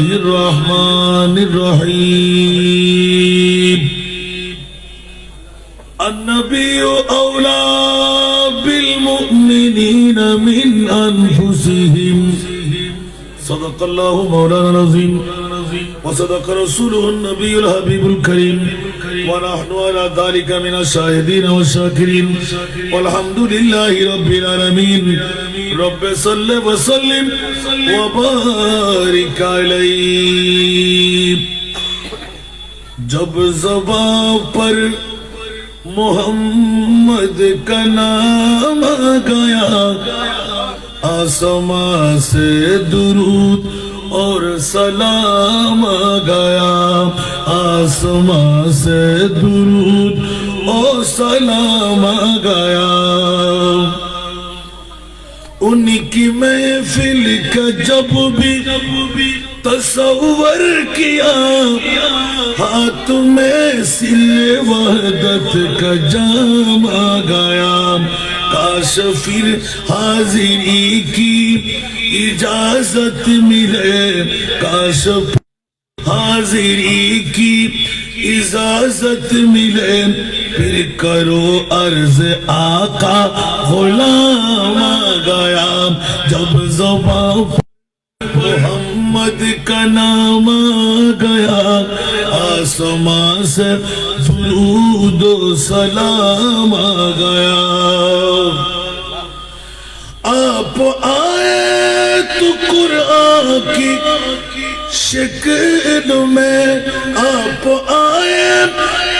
الرحمن الرحيم النبي أولى بالمؤمنين من أنفسهم صدق الله مولانا العظيم وصدق رسوله النبي الحبيب الكريم ونحن على ذلك من الشاهدين والشاكرين والحمد لله رب العالمين رب صل وسلم وبارك عليه جب زبان پر محمد کا نام آ گیا آسمان سے درود اور سلام آ گیا آسمان سے درود اور سلام آ گیا انہی کی محفل کا جب بھی تصور کیا ہاتھ میں سل وحدت کا جام آ گیا کاش پھر حاضری کی اجازت ملے کاش حاضری کی اجازت ملے پھر کرو عرض آقا غلام آ گیا جب زبان محمد کا نام آ گیا آسمان سے درود و سلام آ گیا آپ آئے تو قرآن کی شکل میں آپ آئے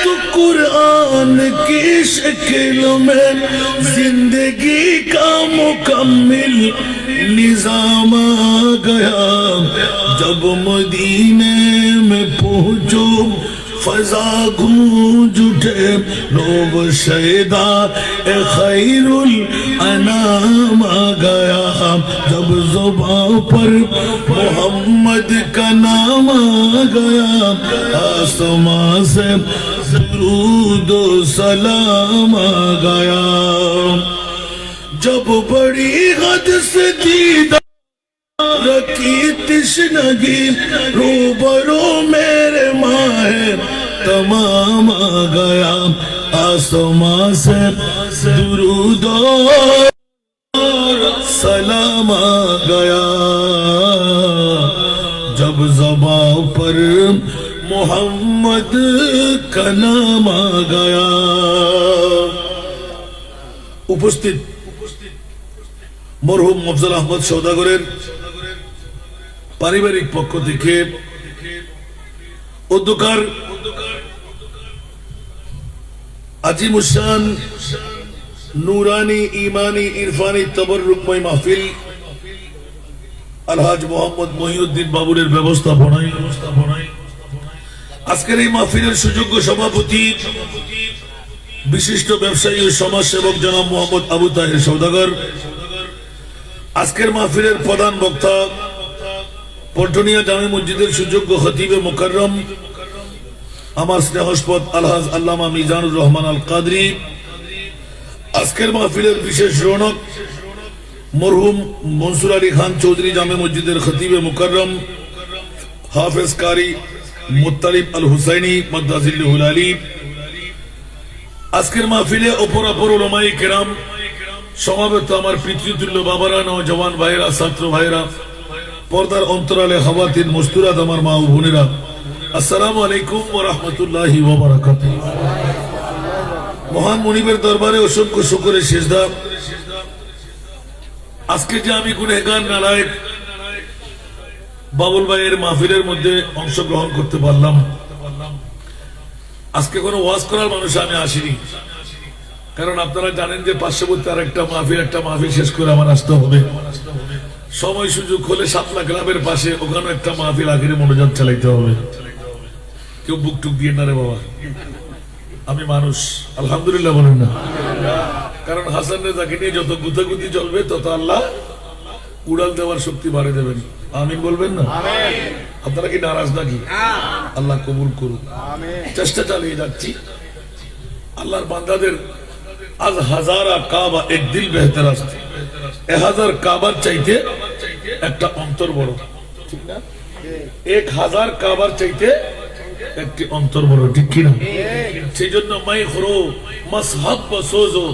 تو قرآن کی شکل میں زندگی کا مکمل نظام آ گیا جب مدینے میں پہنچو فضا گونج اٹھے لوگ شیدا خیر الانام آ گیا جب زبان پر محمد کا نام آ گیا آسمان سے درود و سلام آ گیا جب بڑی حد سے دیدار کی تشنگی روبرو میرے ماہ تمام آ گیا آسمان سے درود و سلام آ گیا جب زبان پر محمد کا نام آ گیا উপস্থিত মরহুম মফজল আহমদ সওদাগরের পারিবারিক পক্ষ থেকে অধ্যকার আজিমুশান নুরানি ইমানি ইরফানি তবররুকময় মাহফিল আলহাজ মোহাম্মদ মহিউদ্দিন বাবুরের ব্যবস্থাপনায় আজকের এই মাহফিলের সুযোগ্য সভাপতি বিশিষ্ট ব্যবসায়ী ও সমাজসেবক জনাব মোহাম্মদ আবু তাহের সওদাগর আজকের মাহফিলের প্রধান বক্তা পল্টনিয়া জামে মসজিদের সুযোগ্য খতিবে মুকাররম আমার স্নেহস্পদ আলহাজ আল্লামা মিজানুর রহমান আল কাদরি আজকের মাহফিলের বিশেষ রৌনক মরহুম মনসুর আলী খান চৌধুরী জামে মসজিদের খতিবে মুকাররম হাফেজ কারি মুত্তালিব আল হুসাইনি মাদ্দাজিল্লুহুল আলী আজকের মাহফিলে অপরাপর উলামায়ে কেরাম সমাবেত আমার পিতৃতুল্য বাবারা নওজওয়ান ভাইরা ছাত্র ভাইরা পর্দার অন্তরালে খাওয়াতিন মস্তুরাত আমার মা ও বোনেরা আসসালামু আলাইকুম ওয়া রাহমাতুল্লাহি ওয়া বারাকাতুহু মহান মুনিবের দরবারে অসংখ্য শুকরের সিজদা আজকে যে আমি গুনাহগার নালায়েক বাবুল ভাইয়ের মাহফিলের মধ্যে অংশগ্রহণ করতে পারলাম আজকে কোনো ওয়াজ করার মানুষ আমি আসিনি কারণ আপনারা জানেন যে পার্শ্ববর্তী আরেকটা মাহফিল শেষ করে আমার আসতে হবে সময় সুযোগ হলে সাতলা গ্রামের পাশে ওখানে একটা মাহফিল আখেরে মনোজাত চালাইতে হবে কেউ বুক টুক দিয়ে না রে বাবা আমি মানুষ আলহামদুলিল্লাহ বলেন না কারণ হাসান রেজাকে নিয়ে যত গুতাগুতি চলবে তত আল্লাহ উড়াল দেওয়ার শক্তি বাড়িয়ে দেবেন আমিন বলবেন না আপনারা কি নারাজ নাকি আল্লাহ কবুল করুন চেষ্টা চালিয়ে যাচ্ছি আল্লাহর বান্দাদের আজ হাজারা কাবা এক দিল বেহতর আছে 1000 কাবার চাইতে একটা অন্তর বড় ঠিক না 1000 কাবার চাইতে একটি অন্তর বড়, ঠিক কিনা? সেই জন্য মাই খরো মসহাব বসোজো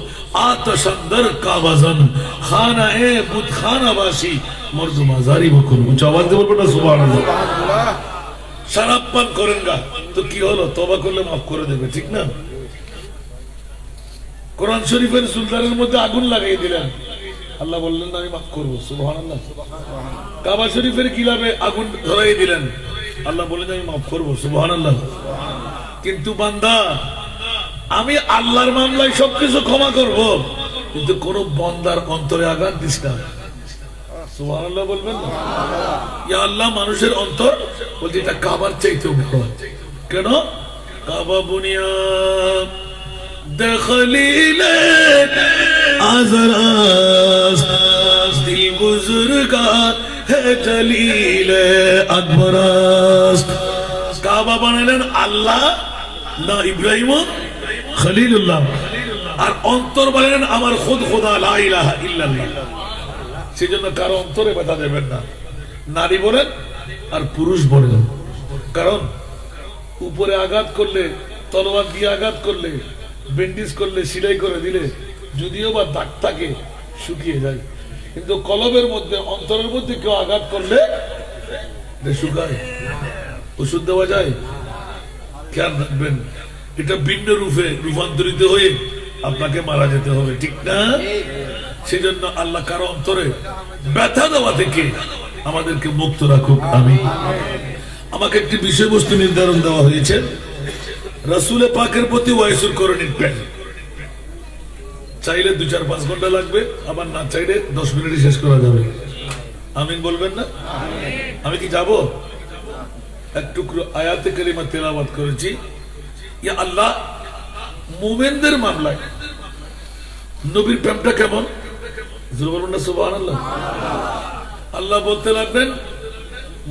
আতশানদার কাবাজান খানা এ বুত খানা বাসি মর্দ মাজারি বকুন। উচ্চ আওয়াজ দিয়ে বলবেন না সুবহানাল্লাহ। শরাব পান করেন গা তো কি হলো, তওবা করলে মাফ করে দেবে, ঠিক না? কোরআন শরীফের সুলতানের মধ্যে আগুন লাগিয়ে দিলেন, আল্লাহ বললেন আমি মাফ করবো, সুবহানাল্লাহ। কাবা শরীফের গিলাফে আগুন ধরাই দিলেন, আল্লাহ বললেন আমি মাফ করবো, সুবহানাল্লাহ। কিন্তু বান্দা, আমি আল্লাহর মামলায় সবকিছু ক্ষমা করব, কিন্তু কোন বন্দার অন্তরে আঘাত দিস না, সুবহানাল্লাহ বলবেন না? ইয়া আল্লাহ, মানুষের অন্তর বলছে এটা কাবার চাইতেও বড়। কেন? কাবা বুনিয়া দখলিলে আজরাস দিল বুজুর্গা হে জলিলে আকবরাস। কাবা বানালেন আল্লাহ না ইব্রাহিম খলিলুল্লাহ, আর অন্তর বানালেন আমার খুদ খোদা লা ইলাহা ইল্লাল্লাহ। সেজন্য কারো অন্তরে ব্যথা দেবেন না, নারী বলেন আর পুরুষ বলেন। কারণ উপরে আঘাত করলে, তলোয়ার দিয়ে আঘাত করলে, ব্যান্ডেজ করলে, সেলাই করে দিলে যদিও বা দাগ থাকে শুকিয়ে যায়, কিন্তু কলবের মধ্যে, অন্তরের মধ্যে কেউ আঘাত করলে শুকায়, ওষুধ দেওয়া যায়। খেয়াল রাখবেন, এটা ভিন্ন রূপে রূপান্তরিত হয়ে আপনাকে মারা যেতে হবে, ঠিক না? সেই জন্য আল্লাহ কারো অন্তরে ব্যথা দেওয়া থেকে আমাদেরকে মুক্ত রাখুক। আমি আমাকে একটি বিষয়বস্তু নির্ধারণ দেওয়া হয়েছে, রাসূল পাকের প্রতি ওয়াইসুল করণীর প্ল্যান। চাইলে 2-4-5 ঘন্টা লাগবে, আবার না চাইলে 10 মিনিটে শেষ করা যাবে। আমিন বলবেন না? আমি কি যাব? এক টুকরো আয়াতে কারিমা তেলাওয়াত করেছি। ইয়া আল্লাহ, মুমিনদের মামলায় নবীর প্রেমটা কেমন? জোরে বলুন না সুবহানাল্লাহ। আল্লাহ বলতে লাগলেন,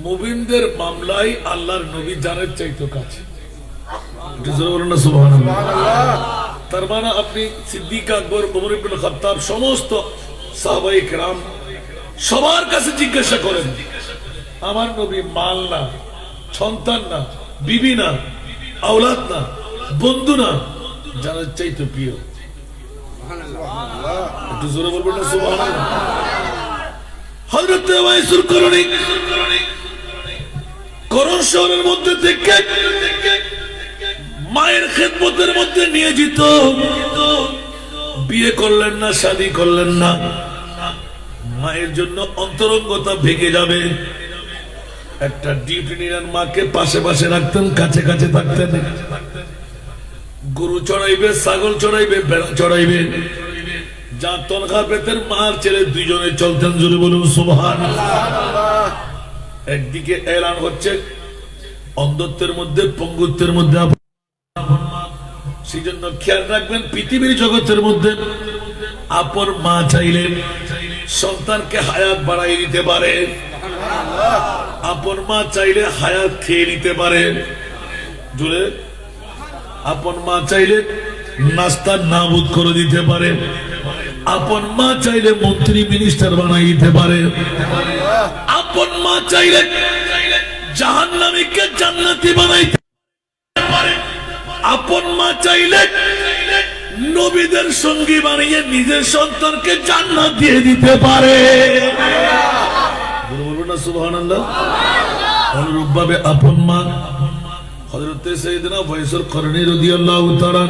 মুমিনদের মামলায় আল্লাহর নবী জানের চাইতো কাছে। জোরে বলুন না সুবহানাল্লাহ। তার মানে আপনি সিদ্দিক আকবর, ওমর ইবনে খাত্তাব, সমস্ত সাহাবায়ে কেরাম সবার কাছে জিজ্ঞাসা করেন, আমার নবী মাল না, সন্তান না, বিবি না, আওলাদ না, বন্ধু না, জানের চাইতো প্রিয়। একটু জোরে বলবেন না সুবহানাল্লাহ। হযরত ওয়াইসুল করণী করণ শহরের মধ্যে থেকে মায়ের খেদমতের মধ্যে নিয়োজিত, বিয়ে করলেন না, শাদী করলেন না, মায়ের জন্য অন্তরঙ্গতা ভেঙে যাবে। একটা ডিউটি নিলেন, মাকে পাশে পাশে রাখতেন, কাছে কাছে থাকতেন। গরু চড়াইবে, ছাগল চড়াইবে, ভেড়া চড়াইবে, যা তনখা পেতেন মার ছেলে দুইজনে চলতেন। জোরে বলুন সুবহানাল্লাহ। একদিকে এলান হচ্ছে অন্ধত্বের মধ্যে, পঙ্গুত্বের মধ্যে। সেই জন্য খেয়াল রাখবেন, পৃথিবীর জগতের মধ্যে আপন মা চাইলে সন্তানকে হায়াত বাড়াই দিতে পারে, আপন মা চাইলে হায়াত খেয়ে নিতে পারে। জোরে, আপন মা চাইলে নাস্তা নাবুদ করে দিতে পারে, আপন মা চাইলে মন্ত্রী মিনিস্টার বানাই দিতে পারে, আপন মা চাইলে জাহান্নামীকে জান্নাতি বানাইতে পারে, আপন মা চাইলে নবীদের সঙ্গী বানিয়ে নিজের সন্তানকে জান্নাত দিয়ে দিতে পারে। বলুন না সুবহানাল্লাহ। অনুরূপ ভাবে আপন মা হযরত সাইয়েদনা ওয়াইসুল করণী রাদিয়াল্লাহু তাআলা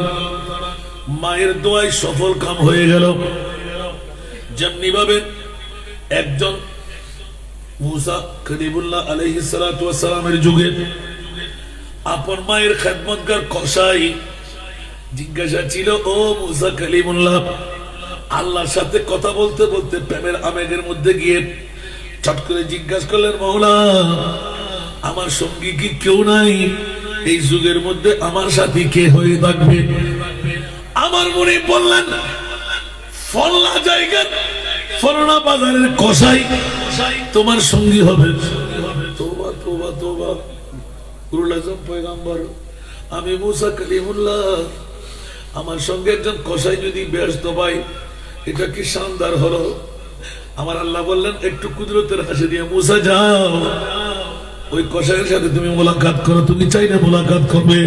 মায়ের দোয়ায় সফল কাম হয়ে গেল। যেমনি ভাবে একজন মুসা কলিমুল্লাহ আলাইহিস সালাতু ওয়াস সালামের যুগে আপন মায়ের খেদমতগার কসাই জিজ্ঞাসা ছিল, ও মুসা কলিমুল্লাহ, আল্লাহর সাথে কথা বলতে বলতে প্রেমের আবেগের মধ্যে গিয়ে চট করে জিজ্ঞাসা করলেন, মাওলা আমার সঙ্গী কি কেউ নাই? এই যুগের মধ্যে আমার সাথী কে হয়ে থাকবে? আমার মনে বললেন, ফলনা জায়গার ফলনা বাজারের কসাই তোমার সঙ্গী হবে। তোবা তোবা তোবা, নূরুল আযম পয়গম্বর, আমি মুসা কলিমুল্লাহ, আমার সঙ্গে একজন কসাই যদি ব্যস্ত পাই, এটা কি শানদার হলো। আমার আল্লাহ বললেন, একটু কুদরতের হাসি দিয়ে, মুসা যাও, ওই কসাইয়ের সাথে তুমি মোলাকাত করো, তুমি চাইলে মোলাকাত করবে।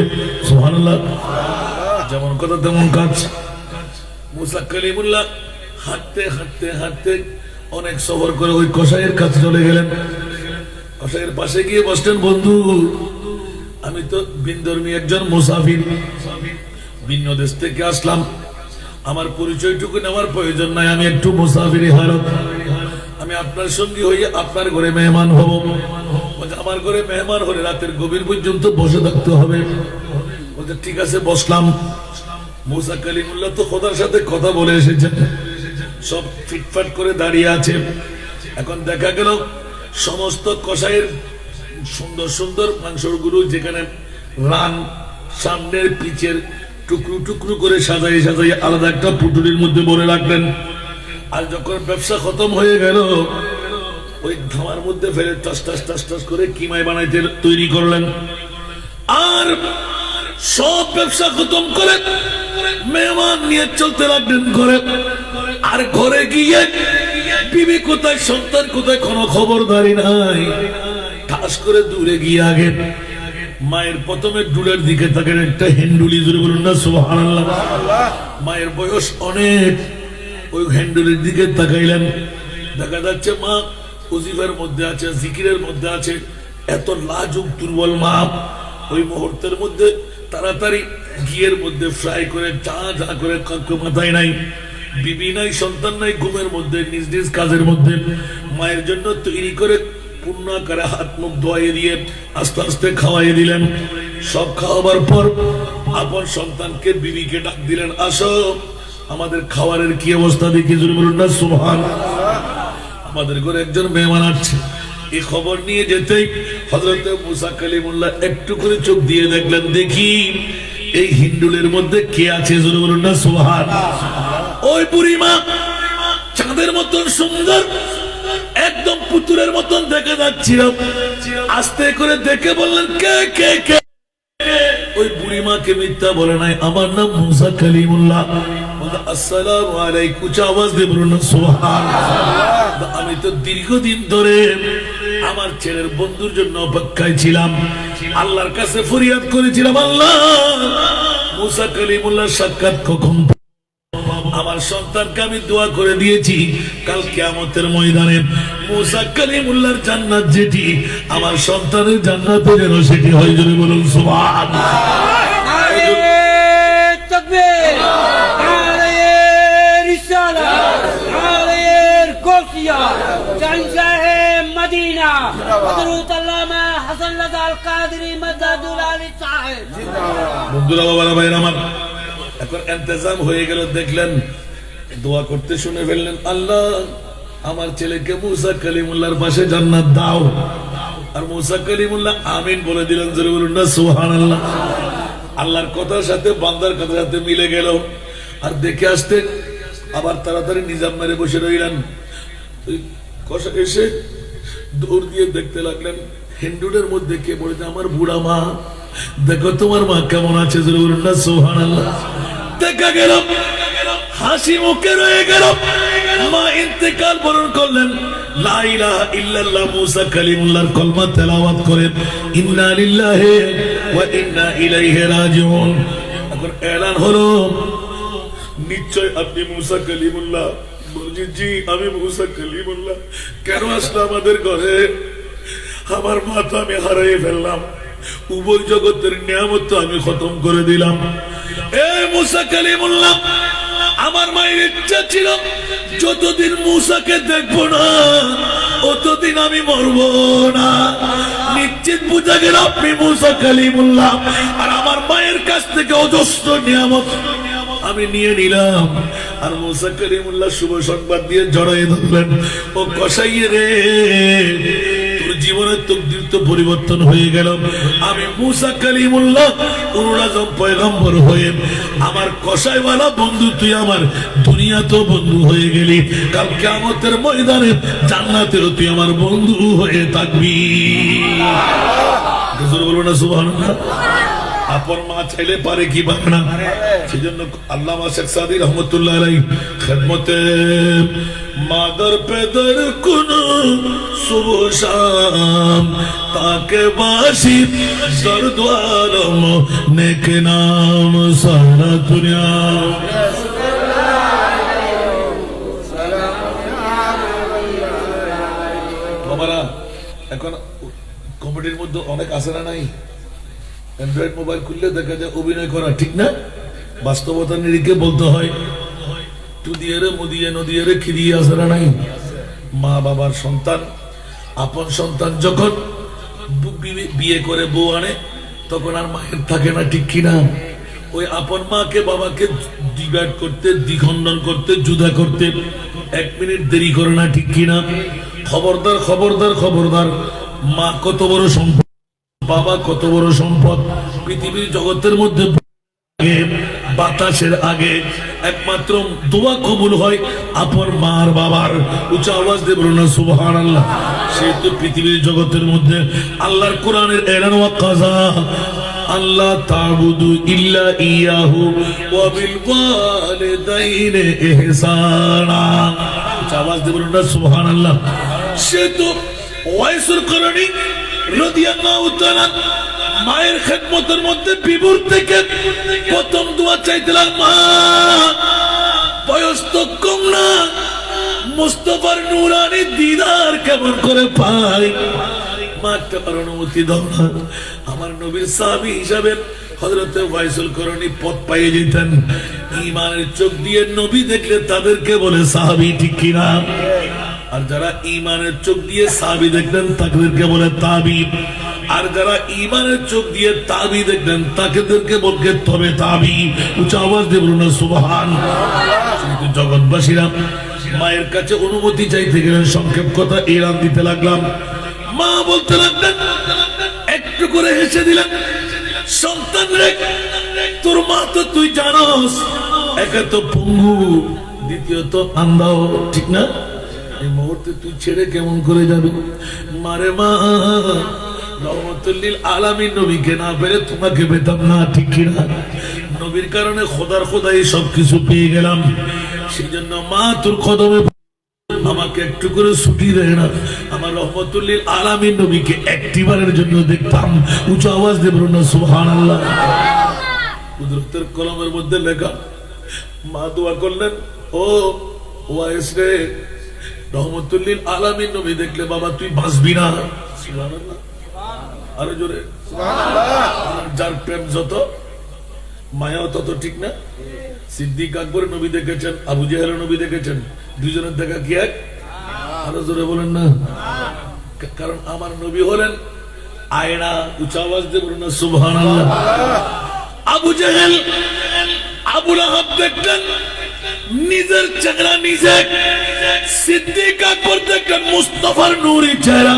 সুবহানাল্লাহ। যেমন কথা তেমন কাজ। মুসা কালিমুল্লাহ হাঁটতে হাঁটতে হাঁটতে অনেক সফর করে ওই কসাইয়ের কাছে চলে গেলেন। কসাইয়ের পাশে গিয়ে বসলেন, বন্ধু আমি তো বিনধর্মী একজন মুসাফির, ভিন্ন দেশ থেকে আসলাম, আমার পরিচয়টুকু নেওয়ার প্রয়োজন নাই, আমি একটু মুসাফিরি হালত, আমি আপনার সঙ্গী হয়ে আপনার ঘরে মেহমান হব। আমার ঘরে মেহমান হলে রাতের গভীর পর্যন্ত বসে থাকতে হবে। বলছে ঠিক আছে, বসলাম। মুসা কালিমুল্লাহ তো খোদার সাথে কথা বলে এসেছেন, সব ফিটফাট করে দাঁড়িয়ে আছে। এখন দেখা গেল সমস্ত কসাইয়ের সুন্দর সুন্দর মাংসর গুরু যেখানে রান সামনের পিচের টুকরো টুকরো করে সাজাই সাজাই আলাদা একটা পুটুলির মধ্যে ভরে রাখলেন। আর যখন ব্যবসা খতম হয়ে গেল ওই ধামার মধ্যে ফেলে টাস টাস টাস টাস করে কিমাই বানাইতে তৈরি করলেন। আর সব ব্যবসা খতম করে মেহমান নিয়ে চলতে লাগলেন ঘরে। আর ঘরে গিয়ে বিবি কোথায়, সন্তান কোথায়, কোনো খবরদারি নাই। ঠাস করে দূরে গিয়ে আগে মায়ের প্রথমে ডুলের দিকে তাকেন, একটা হেন্ডুলি জুড়ে বলুন না সুবহানাল্লাহ। মায়ের বয়স অনেক, ওই হ্যান্ডেলের দিকে তাকাইলেন, দেখা যাচ্ছে মা ওজিফার মধ্যে আছে, জিকিরের মধ্যে আছে। এত লাজুক দুর্বল মা, ওই মুহূর্তের মধ্যে তাড়াতাড়ি ঘিয়ের মধ্যে ফ্রাই করে যা যা করে কাউকে মাথায় নাই, বিবি নাই, সন্তান নাই, ঘুমের মধ্যে নিজ নিজ কাজের মধ্যে মায়ের জন্য তৈরি করে পূর্ণ আকারে হাত মুখ ধোয়াইয়ে দিয়ে আস্তে আস্তে খাওয়াইয়ে দিলেন। সব খাওয়াবার পর আপন সন্তানকে বিবিকে ডাক দিলেন, আসো আমাদের খাবারের কি অবস্থা দেখি, জোরে বলুন না সুবহানাল্লাহ। আমাদের ঘরে একজন মেহমান আসছে। এই খবর নিয়ে যেতেই হযরত মুসা কালিমুল্লাহ একটু করে চোখ দিয়ে দেখলেন, দেখি এই হিন্ডুলের মধ্যে কে আছে, জোরে বলুন না সুবহানাল্লাহ। ওই বুড়ি মা চাঁদের মতন সুন্দর, একদম পুতুলের মতন দেখে যাচ্ছিল। আস্তে করে দেখে বললেন, কে কে কে? ওই বুড়ি মাকে মিথ্যা বলে নাই, আমার নাম মুসা কালিমুল্লাহ। আসসালামু আলাইকুম, আওয়াজ দিয়ে বলুন সুবহানাল্লাহ। আমি তো দীর্ঘদিন ধরে আমার ছেলের বন্ধুর জন্য অপেক্ষায় ছিলাম, আল্লাহর কাছে ফরিয়াদ করেছিলাম, আল্লাহ মুসা কালিমুল্লাহ সাক্ষাৎ কখন? আমার সন্তানকে আমি দোয়া করে দিয়েছি কাল কিয়ামতের ময়দানে মুসা কালিমুল্লাহর জান্নাত যেটি, আমার সন্তানের জান্নাতও যেন সেটি হয়, জোরে বলুন সুবহানাল্লাহ। তাকবীর, নারে রিসালাত, নারে গোসিয়া, জানজাহে মদিনা, হযরত আল্লামা হাসান লাদাল কাদেরী মাদাদুল আলী সাহেব। বন্ধুরা, বাবারা, ভাইরা আমার, এখন ইন্তজাম হয়ে গেল। দেখলেন দোয়া করতে শুনে ফেললেন, আল্লাহ আমার ছেলেকে মুসা কালিমুল্লাহর পাশে জান্নাত দাও। আর মুসা কালিমুল্লাহ আমিন বলে দিলেন, জোরে বলুন না সুবহানাল্লাহ। আল্লাহর কথার সাথে বান্দার কথার সাথে মিলে গেল। আর দেখে আসতে আবার তাড়াতাড়ি নিজাম মেরে বসে রইলেন। কষা এসে দৌড় দিয়ে দেখতে লাগলেন হিন্দুদের মধ্যে কে বলেছে, আমার বুড়া মা, দেখো তোমার মা কেমন আছে, জোরে বলুন না সুবহানাল্লাহ। দেখা গেল হাসি মুখে রয়ে গেল। মা ইন্তেকাল বরণ করলেন, লা ইলাহা ইল্লাল্লাহ মুসা কালিমুল্লাহর কলমা তেলাওয়াত করে ইন্না লিল্লাহি ওয়া ইন্না ইলাইহি রাজিউন। এখন এলান হলো, নিশ্চয় আপনি মুসা কালিমুল্লাহ। বলছি জি আমি মুসা কালিমুল্লাহ। কেন আসলো আমাদের ঘরে? আমার মা তো আমি হারিয়ে ফেললাম, উভয় জগতের নিয়ামত তো আমি খতম করে দিলাম। এ মুসা কালিমুল্লাহ, আমার মায়ের ইচ্ছা ছিল যতদিন মুসাকে দেখবো না অতদিন আমি মরবো না। নিশ্চিত বুঝা গেল আপনি মুসা কালিমুল্লাহ। আর আমার মায়ের কাছ থেকে অজস্র নিয়ামত আমি নিয়ে নিলাম। আর মুসা কালিমুল্লাহ শুভ সংবাদ দিয়ে জড়াই ধরলেন, ও কসাইয়ে রে, তোর জীবনের তকদির তো পরিবর্তন হয়ে গেল। আমি মুসা কালিমুল্লাহ উরুল আজম পয়গম্বর হয়ে আমার কসাইওয়ালা বন্ধু, তুই আমার দুনিয়াতেও বন্ধু হয়ে গেলি, কাল কিয়ামতের ময়দানে জান্নাতেও তুই আমার বন্ধু হয়ে থাকবি। বলবো না সুবহানাল্লাহ। আপন মা চাইলে পারে কি পারে না। সেজন্য আল্লামা শেখ সাদী রহমতুল্লাহ আলাইহি খেদমতে মাদার পেদার কোন सुबह शाम ताके बाशी दर्द आलम नेक नाम सारा दुनिया বাবারা এখন কমেডির মধ্যে অনেক আছে না নাই অ্যান্ড্রয়েড মোবাইল খুললে দেখা যায় অভিনয় করা ঠিক না বাস্তবতা নিরিখে বলতে হয় তুদিয়ে মুদিয়ে নদিয়ে খিরিয়ে আছে না নাই মা বাবার সন্তান আপন সন্তান যখন বিয়ে করে বউ আনে তখন আর মায়ের থাকে না ঠিক কিনা ওই আপন মাকে বাবাকে ডিভাইড করতে দ্বিখণ্ডন করতে জুদা করতে 1 মিনিট দেরি করে না ঠিক কিনা খবরদার খবরদার খবরদার মা কত বড় সম্পদ বাবা কত বড় সম্পদ পৃথিবীর জগতের মধ্যে বাতাসের আগে একমাত্র দোয়া কবুল হয় আপন মা আর বাবার উচ্চ আওয়াজ দিয়ে বলুন না সুবহানাল্লাহ সেহেতু পৃথিবীর জগতের মধ্যে আল্লাহর কোরআনের এলান ওয়া কাযা আল্লাহ তা'বুদু ইল্লা ইয়াহু ওয়া বিল ওয়ালিদাইনি ইহসানা উচ্চ আওয়াজ দিয়ে বলুন না সুবহানাল্লাহ সেহেতু ওয়াইসুল করণী রাদিয়াল্লাহু তাআলা মায়ের খেদমতের মধ্যে বিবুর থেকে প্রথম দোয়া চাইতেলাম মা বয়স তো কম না মুস্তাফার নূরানি দিদার কেমন করে পাই মাকে অনুমতি দাও না আমার নবীর সাহাবী হিসাবে হযরত ওয়াইসুল করণী পথ পাইয়ে যেতেন ঈমানের চোখ দিয়ে নবী দেখলে তাদেরকে বলে সাহাবী ঠিক কিনা আর যারা ঈমানের চোখ দিয়ে সাহাবী দেখলেন তাদেরকে বলে তাবিঈ আর যারা ঈমানের চোখ দিয়ে তাবিঈ দেখলেন তাদেরকে বলকে তবে তাবিঈ উচ্চ আওয়াজ দিয়ে বলুন সুবহানাল্লাহ জগৎবাসীরা মায়ের কাছে অনুমতি চাইতে গেলেন সংক্ষেপ কথা এলান দিতে লাগলাম মা বলতে লাগলেন একটু করে হেসে দিলেন সন্তান রে তোর মা তো তুই জানোস একা তো পঙ্গু দ্বিতীয়ত আন্দাও ঠিক না এই মুহূর্তে তুই ছেড়ে কেমন করে যাবে মারে মা রহমতুল লিল আলামিন নবীকে না পেলে তোমাকে পেতাম না ঠিক কিনা নবীর কারণে খোদার খোদাই সবকিছু পেয়ে গেলাম সেই জন্য মা তোর কদমে আমাকে একটু করে ছুটি দেয় না আমার রহমতুল লিল আলামিন নবীকে একটিবারের জন্য দেখতাম উচ্চ আওয়াজ দিয়ে বলুন না সুবহানাল্লাহ কুদরতের কলমের মধ্যে লেখা মা দোয়া করলেন ও ওয়াইস রে রহমতুল লিল আলামিন নবী দেখলে বাবা তুই বাঁচবি না সুবহানাল্লাহ আরো জোরে সুবহানাল্লাহ যার প্রেম যত মায়াও তত ঠিক না সিদ্দিক আকবর নবী দেখেছেন আবু জাহেল নবী দেখেছেন দুইজনের দেখা কি এক আরো জোরে বলেন না কারণ আমার নবী হলেন আয়না উচ্চ আওয়াজ দিয়ে বলুন না সুবহানাল্লাহ আবু জাহেল আবু লাহাব দেখলেন নিজের চেহারা নিজে সিদ্দিক আকবর দেখলেন মুস্তাফার নূরি চেহারা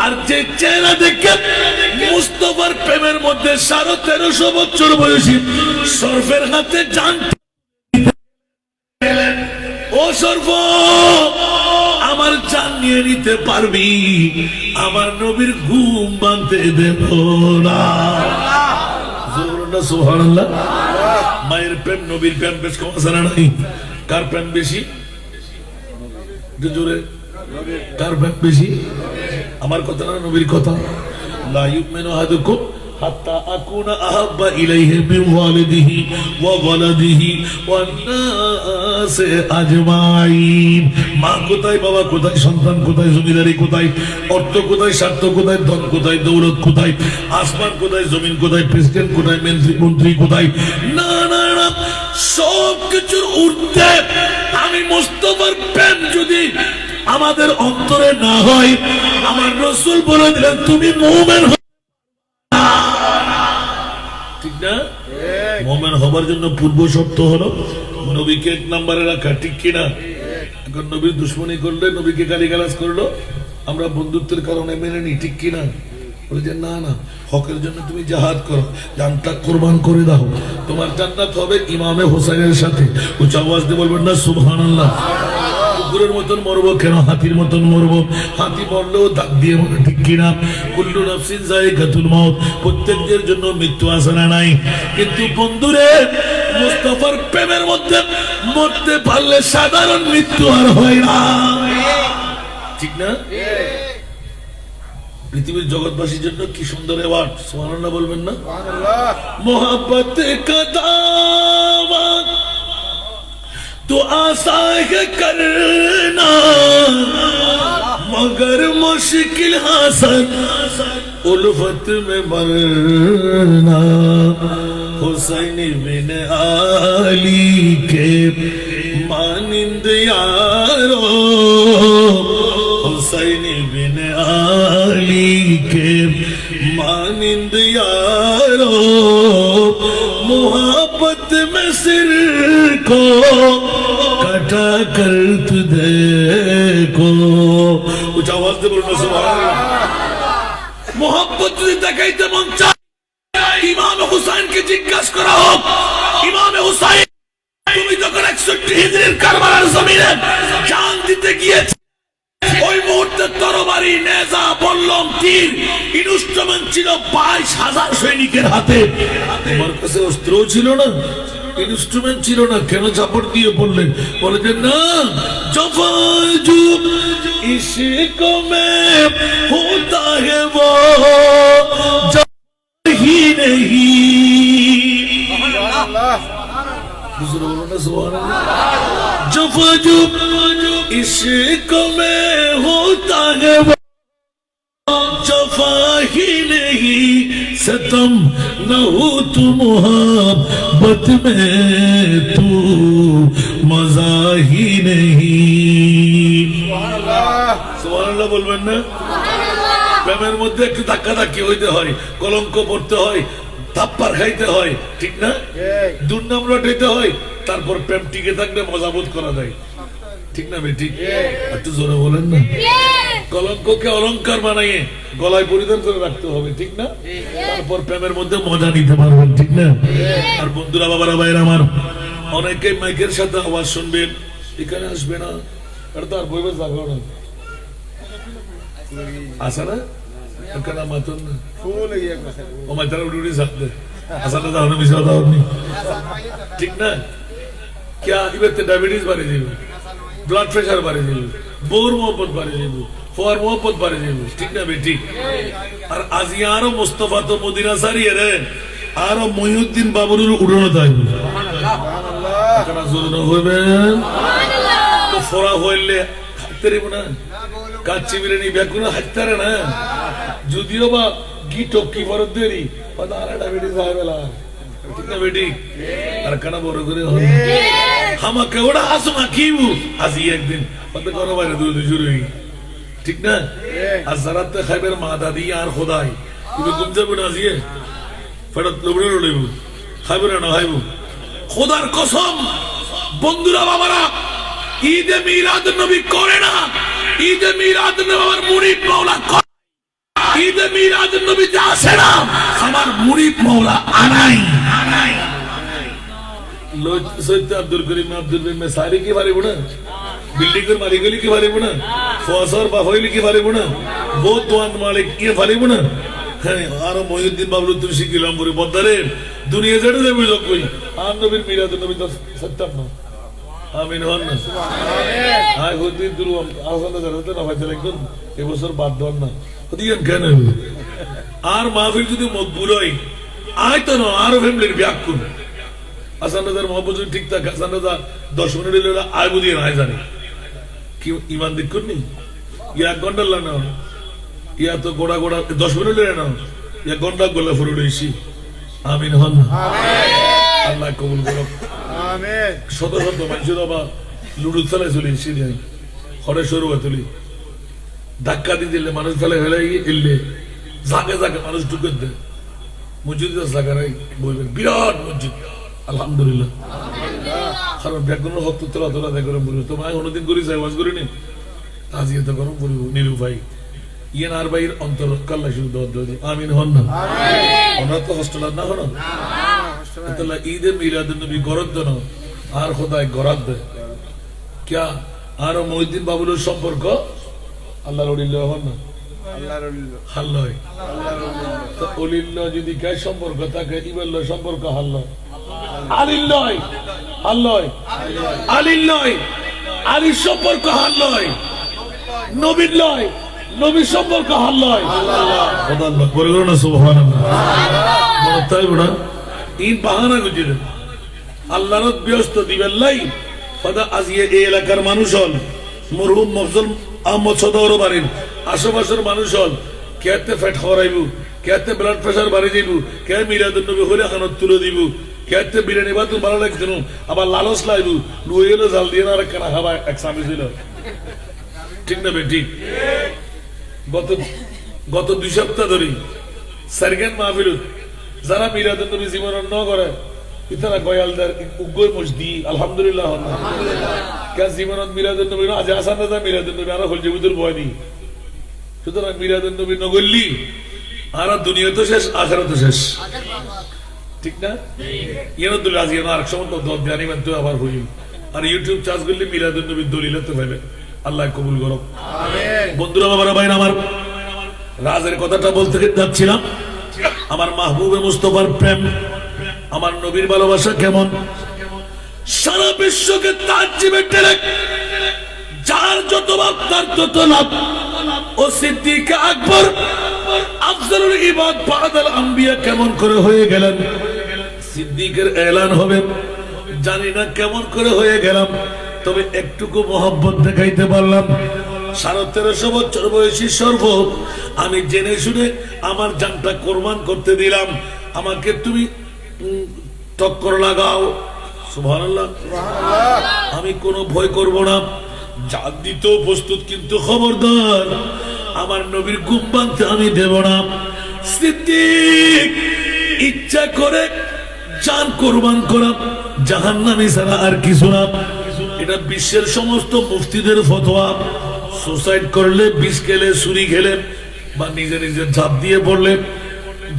আর যে চেহারা দেখে মুস্তাফার প্রেমের মধ্যে 1350 বছর বয়সী সরফের হাতে জান ও সরফ আমার জান নিয়ে নিতে পারবি আমার নবীর ঘুম ভাঙতে দেব না সুবহানাল্লাহ মায়ের প্রেম নবীর প্রেম বেশ কম আছে না নাই কার প্রেম বেশি জোরে কার প্রেম বেশি আমার কথা না নবীর কথা লা ইউমিনু আহাদুকুম হাত্তা আকুনা আহাব্বা ইলাইহি মিন ওয়ালিদিহি ওয়া ওয়ালাদিহি ওয়ান নাসি আজমাইন মা কোথায় বাবা কোথায় সন্তান কোথায় জমিদারি কোথায় অর্থ কোথায় স্বার্থ কোথায় ধন কোথায় দৌলত কোথায় আসমান কোথায় জমিন কোথায় প্রেসিডেন্ট কোথায় মন্ত্রী কোথায় না না না সব কিছুর ঊর্ধ্বে আমি মুস্তাফার প্রেম যদি আমাদের অন্তরে না হয় আমার রাসূল বলে দিলেন তুমি মুমিন ঠিক না মুমিন হবার জন্য পূর্ব শর্ত হলো নবীকে এক নম্বরে রাখা ঠিক কিনা এখন নবীর দুশমনী করলে নবীকে গালিগালাজ করলো আমরা বন্ধুত্বের কারণে মেনে নি ঠিক কিনা বলে যে না না হকের জন্য তুমি জিহাদ করো জানটা কুরবান করে দাও তোমার জান্নাত হবে ইমামে হোসেনের সাথে উচ্চ আওয়াজ দিয়ে বলবেন না সুবহানাল্লাহ কুকুরের মতন মরবো কেন হাতির মতন মরবো হাতি মরলেও দাঁত দিয়ে মরে ঠিক কিনা কুল্লু নাফসিন যায়িকাতুল মাউত প্রত্যেকের জন্য মৃত্যু আসে না নাই কিন্তু বন্ধুরে মুস্তাফার প্রেমের মধ্যে মরতে পারলে সাধারণ মৃত্যু আর হয় না ঠিক না পৃথিবীর জগৎবাসীর জন্য কি সুন্দর অ্যাওয়ার্ড, সুবহানাল্লাহ বলবেন না? মোহাব্বত কা দাওয়াত তো আশা है करना मगर मुश्किल हासन उल्फत में मरना हुसैन बिन आली के मानिंद यारो हुसैन बिन आली के मानिंद यारो मोहब्बत में सिर को कटा कर तू देखो। कुछ आवाज दे बोलो सुभान अल्लाह। मोहब्बत যদি দেখাইতে মন চায় ইমাম হুসাইনকে জিজ্ঞাসা করা হোক, ইমাম হুসাইন তুমি যখন 61 হিজরির কারবালার জমিনে জান দিতে গিয়েছিলে ওই মুহূর্তে তরবারি, নেজা, বল্লম, তীর, ইনস্ট্রুমেন্ট ছিল 22,000 সৈনিকের হাতে। তোমার কাছে অস্ত্র ছিল না, ইনস্ট্রুমেন্ট ছিল না, কেন ঝাপড় দিয়ে পড়লেন? বলে যে না, জফাজুব ইশক মে হোতা है वो जो ही नहीं। दूसरा बोलो ना सुभान अल्लाह। जफाजुब इश्क में होता है वो जफा ही नहीं, सतम न हो तू मोहब्बत में तू मजा ही नहीं। সুবহানাল্লাহ বলবেন না? প্রেমের মধ্যে একটু ধাক্কা ধাক্কি হইতে হয়, কলঙ্ক পড়তে হয়, থাপ্পার খাইতে হয়, ঠিক না? দুর্নাম রটাইতে হয়, তারপর প্রেম টিকে থাকলে মজাবোধ করা যায়, ঠিক না বেটি? একটু জোরে বলেন না। কলঙ্ককে অলংকার বানাইয়ে গলায় পরিধান করে রাখতে হবে, ঠিক না? তারপর প্রেমের মধ্যে মজা নিতে পারবেন, ঠিক না? আর বন্ধুরা, বাবারা, ভাইরা আমার, অনেকে মাইকের সাথে আওয়াজ শুনবেন, এখানে আসবে না, এটা তো আর বইবে জাগো না, আসা না এখানে মাতুন না ও মাইতারা উড়ি সাথে আসলে দাও না, মিশা দাও নি, ঠিক না? क्या इबते डायबिटीज बारे जीव, ब्लड प्रेशर बारे जीव, बोर मोहब्बत बारे जीव, फॉर मोहब्बत बारे जीव, ठीक ना बेटी? और आज यारो मुस्तफा तो मदीना सारी है रे, आरो मोहिउद्दीन बाबुरुल उड़ानो ताई सुबहानाल्लाह कना सुनो होबेन तो फरा হইলে হাতরে না কাচ্চি বিরিয়ানি বেকুনা হাতরে না যদিও বা গিটো কি বড় দেরি পাদারা ডায়াবেটিস আইবেলা, ঠিক না বেটি? আর কানা বড় করে হয় আমাকে ওটা আসমা কিবু আজি একদিন পদ করো বাইরে দুই শুরু হই, ঠিক না? আর জারাতে খাইবের মাদা দি আর খোদাই তুমি গুমজে বনা আজিয়ে ফেরত লবড়ে লইবু খাইবে না খাইবু খোদার কসম। বন্ধুরা, বাবারা, ঈদে মিলাদ নবী করে না, ঈদে মিলাদ নবী আমার মুরিদ মাওলা করে, ঈদে মিলাদ নবী যা আসে না আমার মুরিদ মাওলা আনাই। আব্দুল করিম আব্দুল में सारी की बारे बुना बिल्डिंग कर मालिक की बारे बुना फौसर बाफाइल की बारे बुना बहुत दुआन मालिक की बारे बुना है आरो मोहिउद्दीन बाबू तुलसी की लंबुरी बदरे दुनिया जड़ दे भी लोग कोई आम नबी मिलाद नबी तो सत्तम ना आमीन होन ना आमीन आय होती दुरु आसन ना जरूरत ना भाई चले कोन ये बसर बात दोन ना दियन कहने आर माफिल যদি মকবুল হয় আয় তো না আরো ফ্যামিলির ব্যাকুল আসানদার মোহাম্মদ ঠিক থাকে আসানদার 10 মিনিট হলো আয় বুঝি না জানি কি ঈমান দেখুন নি ইয়া গন্ডাল না ইয়া তো গোড়া গোড়া 10 মিনিট হলো না ইয়া গন্ডা গলা ফুরে রইছি আমিন হন আমিন আল্লাহ কবুল করুক আমিন। শত শত মানুষের বাবা লুডু খেলা চলেছি যাই হরে শুরু হতলি ধাক্কা দিয়ে দিলে মানুষ ফেলে ফেলে ইল্লে জাগে জাগে মানুষ ঢুকে দেয় মসজিদ জায়গায় বলবেন বিরাট মসজিদ আলহামদুলিল্লাহ কারণ ব্যাকরণ হক তো তোলা তোলা দেখো বলবো তোমায় অন্যদিন করি যাই ওয়াজ করিনি আজকে তো করো বলবো নিরুপায় ইয়ে আর ভাইয়ের অন্তর কাল্লা শুরু দেওয়া আমিন হন না ওনার তো হোস্টেল না হন তাহলে ঈদে মিলাদ নবী গরদ দেন আর খোদায় গরাদ দেয় ক্যা আর মহিউদ্দিন বাবুলের সম্পর্ক আল্লাহর ওলিল্লাহ হন না হাল্লয় তো ওলিল্লাহ যদি গায়ে সম্পর্ক থাকে ইবাল্লাহ সম্পর্ক হাল্লয় আলিল্লয় হাল্লয় আলিল্লয় আলির সম্পর্ক হাল্লয় নবীর লয় নবীর সম্পর্ক হাল্লায় আল্লাহ করে গেল না সুবহানাল্লাহ তাই বড় ইন বাহানা গুজিলেন আল্লাহর ব্যস্ত দিবেন লাই পদা আজিয়ে এই এলাকার মানুষ হল মরহুম মফজল আহমদ সদর বাড়ির আশেপাশের মানুষ হল কেতে ফ্যাট খাওয়াইবু কেতে ব্লাড প্রেসার বাড়ি যাইব কে মিলাদুন নবী হলে খানত তুলে দিব কেতে বিরিয়ানি বাতুন ভালো লাগছিল আবার লালস লাইবু লুয়ে গেলে জাল দিয়ে আর কানা খাবা এক সামি ছিল ঠিক না বেটি গত 2 সপ্তাহ ধরে সারগান মাহফিল যারা মিলাদুন নবী জীবন ন করে ইতারা গয়ালদার উগ্গই মসদি আলহামদুলিল্লাহ কে জীবনত মিলাদুন নবী আজ আসান না মিলাদুন নবী আর হল জীবুদুর বয়নি সুতরাং মিলাদুন নবী নগল্লি আর দুনিয়া তো শেষ আখিরাত তো শেষ ঠিক না ইয়ানো দুল আজিয়ানো আর সময় তো দত জানি মানে তো আবার হই আর ইউটিউব চার্জ করলে মিলাদুন নবী দলিল তো পাবে আল্লাহ কবুল করো আমিন বন্ধুরা বাবারা ভাইরা আমার রাজের কথাটা বলতে যাচ্ছিলাম আমার মাহবুবে মুস্তাফার প্রেম আমার নবীর ভালোবাসা কেমন সারা বিশ্বকে তার জীবে টেনে যার যত বাপ তার তত লাভ ও সিদ্দিক আকবর আফজলুল ইবাদ বাদাল আম্বিয়া কেমন করে হয়ে গেলেন সিদ্দিকের এলান হবে জানি না কেমন করে হয়ে গেলাম তবে একটুকু মহব্বত দেখাইতে পারলাম 13.5 বছর বয়সী সর্ব আমি জেনে শুনে আমার জানটা কোরবান করতে দিলাম আমাকে তুমি টক্কর লাগাও সুবহানাল্লাহ আমি কোনো ভয় করব না জান দিতেও প্রস্তুত কিন্তু খবরদার আমার নবীর ঘুম ভাঙতে আমি দেব না সিদ্দিক ইচ্ছা করে জান কোরবান করা জাহান্নামী ছাড়া আর কিছু না এটা বিশ্বের সমস্ত মুফতিদের ফতোয়া সুসাইড করলে বিষ খেলে ছুরি খেলে বা নিজে নিজে ঝাঁপ দিয়ে পড়লে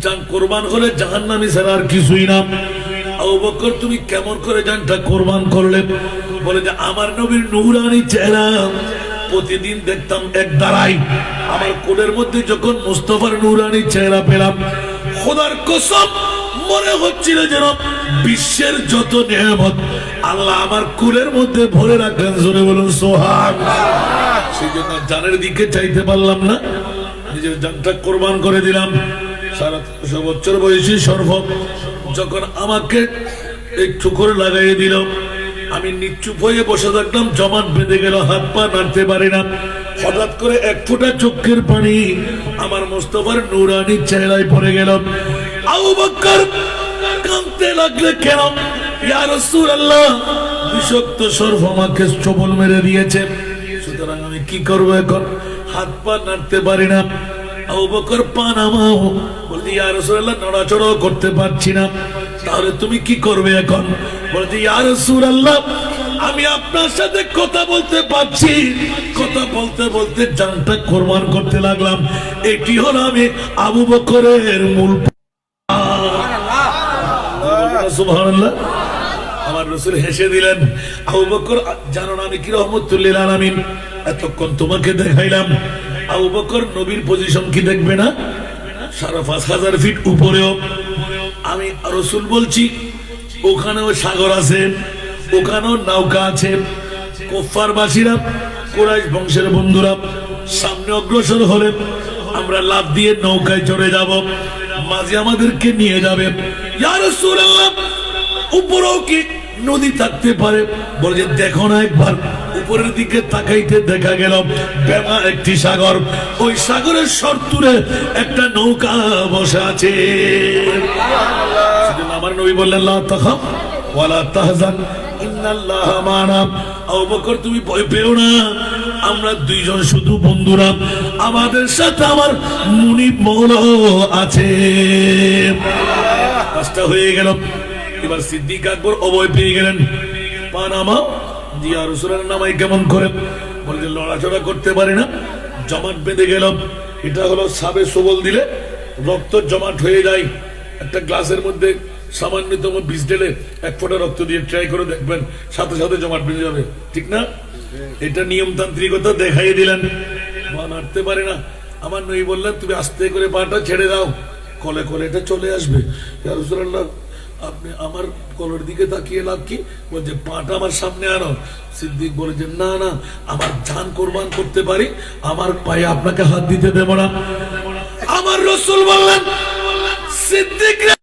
জান কোরবান হলে জাহান্নামী ছাড়া আর কিছুই না আবু বকর তুমি কেমন করে জানটা কোরবান করলে বলে যে আমার নবীর নূরানি চেহারা প্রতিদিন দেখতাম এক দাঁড়াই আমার কোলের মধ্যে যখন মুস্তাফার নূরানি চেহারা পেলাম খোদার কসম মনে হচ্ছিল যেন বিশ্বের যত নিয়ামত আল্লাহ আমার কোলের মধ্যে ভরে রাখলেন জোরে বলুন সুবহানাল্লাহ সেই জন্য জানের দিকে চাইতে পারলাম না নিজের জানটা কোরবান করে দিলাম 13.5 বছর বয়সী সর্ব যখন আমাকে এই ঠুকর লাগাইয়ে দিল আমি নিচুপ হয়ে বসে থাকলাম জমাট বেঁধে গেল হাত পা নাড়তে পারি না হঠাৎ করে এক ফোঁটা চোখের পানি আমার মুস্তাফার নূরানি চেহারায় পড়ে গেল আবু বকর কাঁদতে লাগলে কেন ইয়া রাসূলুল্লাহ বিষাক্ত সর্প আমাকে চবল মেরে দিয়েছে সুতরাং আমি কি করবো এখন হাত পা নাড়তে পারি না আবু বকর পা নামাও বলতে ইয়া রাসূলুল্লাহ নড়াচড়াও করতে পারছি না তাহলে তুমি কি করবে এখন বলতে ইয়া রাসূলুল্লাহ আমি আপনার সাথে কথা বলতে পারছি কথা বলতে বলতে জানটা কোরবান করতে লাগলাম এটি হলো আমি আবু বকরের মূল সুবহানাল্লাহ আমার রাসূল হেসে দিলেন আবু বকর জানো না আমি কি রহমতুল লিল আলামিন এতক্ষণ তোমাকে দেখাইলাম আবু বকর নবীর পজিশন কি দেখবে না 5,500 ফিট উপরেও আমি রাসূল বলছি ওখানেও সাগর আছে ওখানেও নৌকা আছে কুফারবাসীরা কুরাইশ বংশের বন্ধুরা সামনে অগ্রসর হলে আমরা লাফ দিয়ে নৌকায় চড়ে যাব মাঝে আমাদেরকে নিয়ে যাবে ইয়া রাসূলুল্লাহ উপরেও কি নদী থাকতে পারে বলে যে দেখো না একবার উপরের দিকে তাকাইতে দেখা গেল বেমা একটি সাগর ওই সাগরের সরতুরে একটা নৌকা বসে আছে সেজন্য আমার নবী বললেন লা তাখাফ ওয়ালা তাহজান ইন্নাল্লাহা মা'না আবু বকর তুমি ভয় পেও না আমরা দুইজন শুধু বন্ধুরা আমাদের সাথে আমার মুনিব মওলা আছে কাজটা হয়ে গেল এবার সিদ্দিক আকবর অভয় পেয়ে গেলেন পা নামাও ইয়া রাসূলুল্লাহ নামাই কেমন করে বলে লড়াচড়া করতে পারি না জমাট বেঁধে গেল এটা হলো সাবে সবল দিলে রক্ত জমাট হয়ে যায় একটা গ্লাসের মধ্যে সামান্যতম বিষ ঢেলে 1 ফোঁটা রক্ত দিয়ে ট্রাই করে দেখবেন সাথে সাথে জমাট বেঁধে যাবে ঠিক না এটা নিয়মতান্ত্রিকতা দেখাই দিলেন পা নাড়তে পারে না আমার নবী বললেন তুমি আস্তে করে পাটা ছেড়ে দাও কলে কলে এটা চলে আসবে ইয়া রাসূলুল্লাহ আপনি আমার কলর দিকে তাকিয়ে লাভ কি? বলছে পাটা আমার সামনে আনো। সিদ্দিক বলে যে না না, আমার জান কোরবান করতে পারি, আমার পায়ে আপনাকে হাত দিতে দেব না। আমার রাসূল বললেন, সিদ্দিক রে,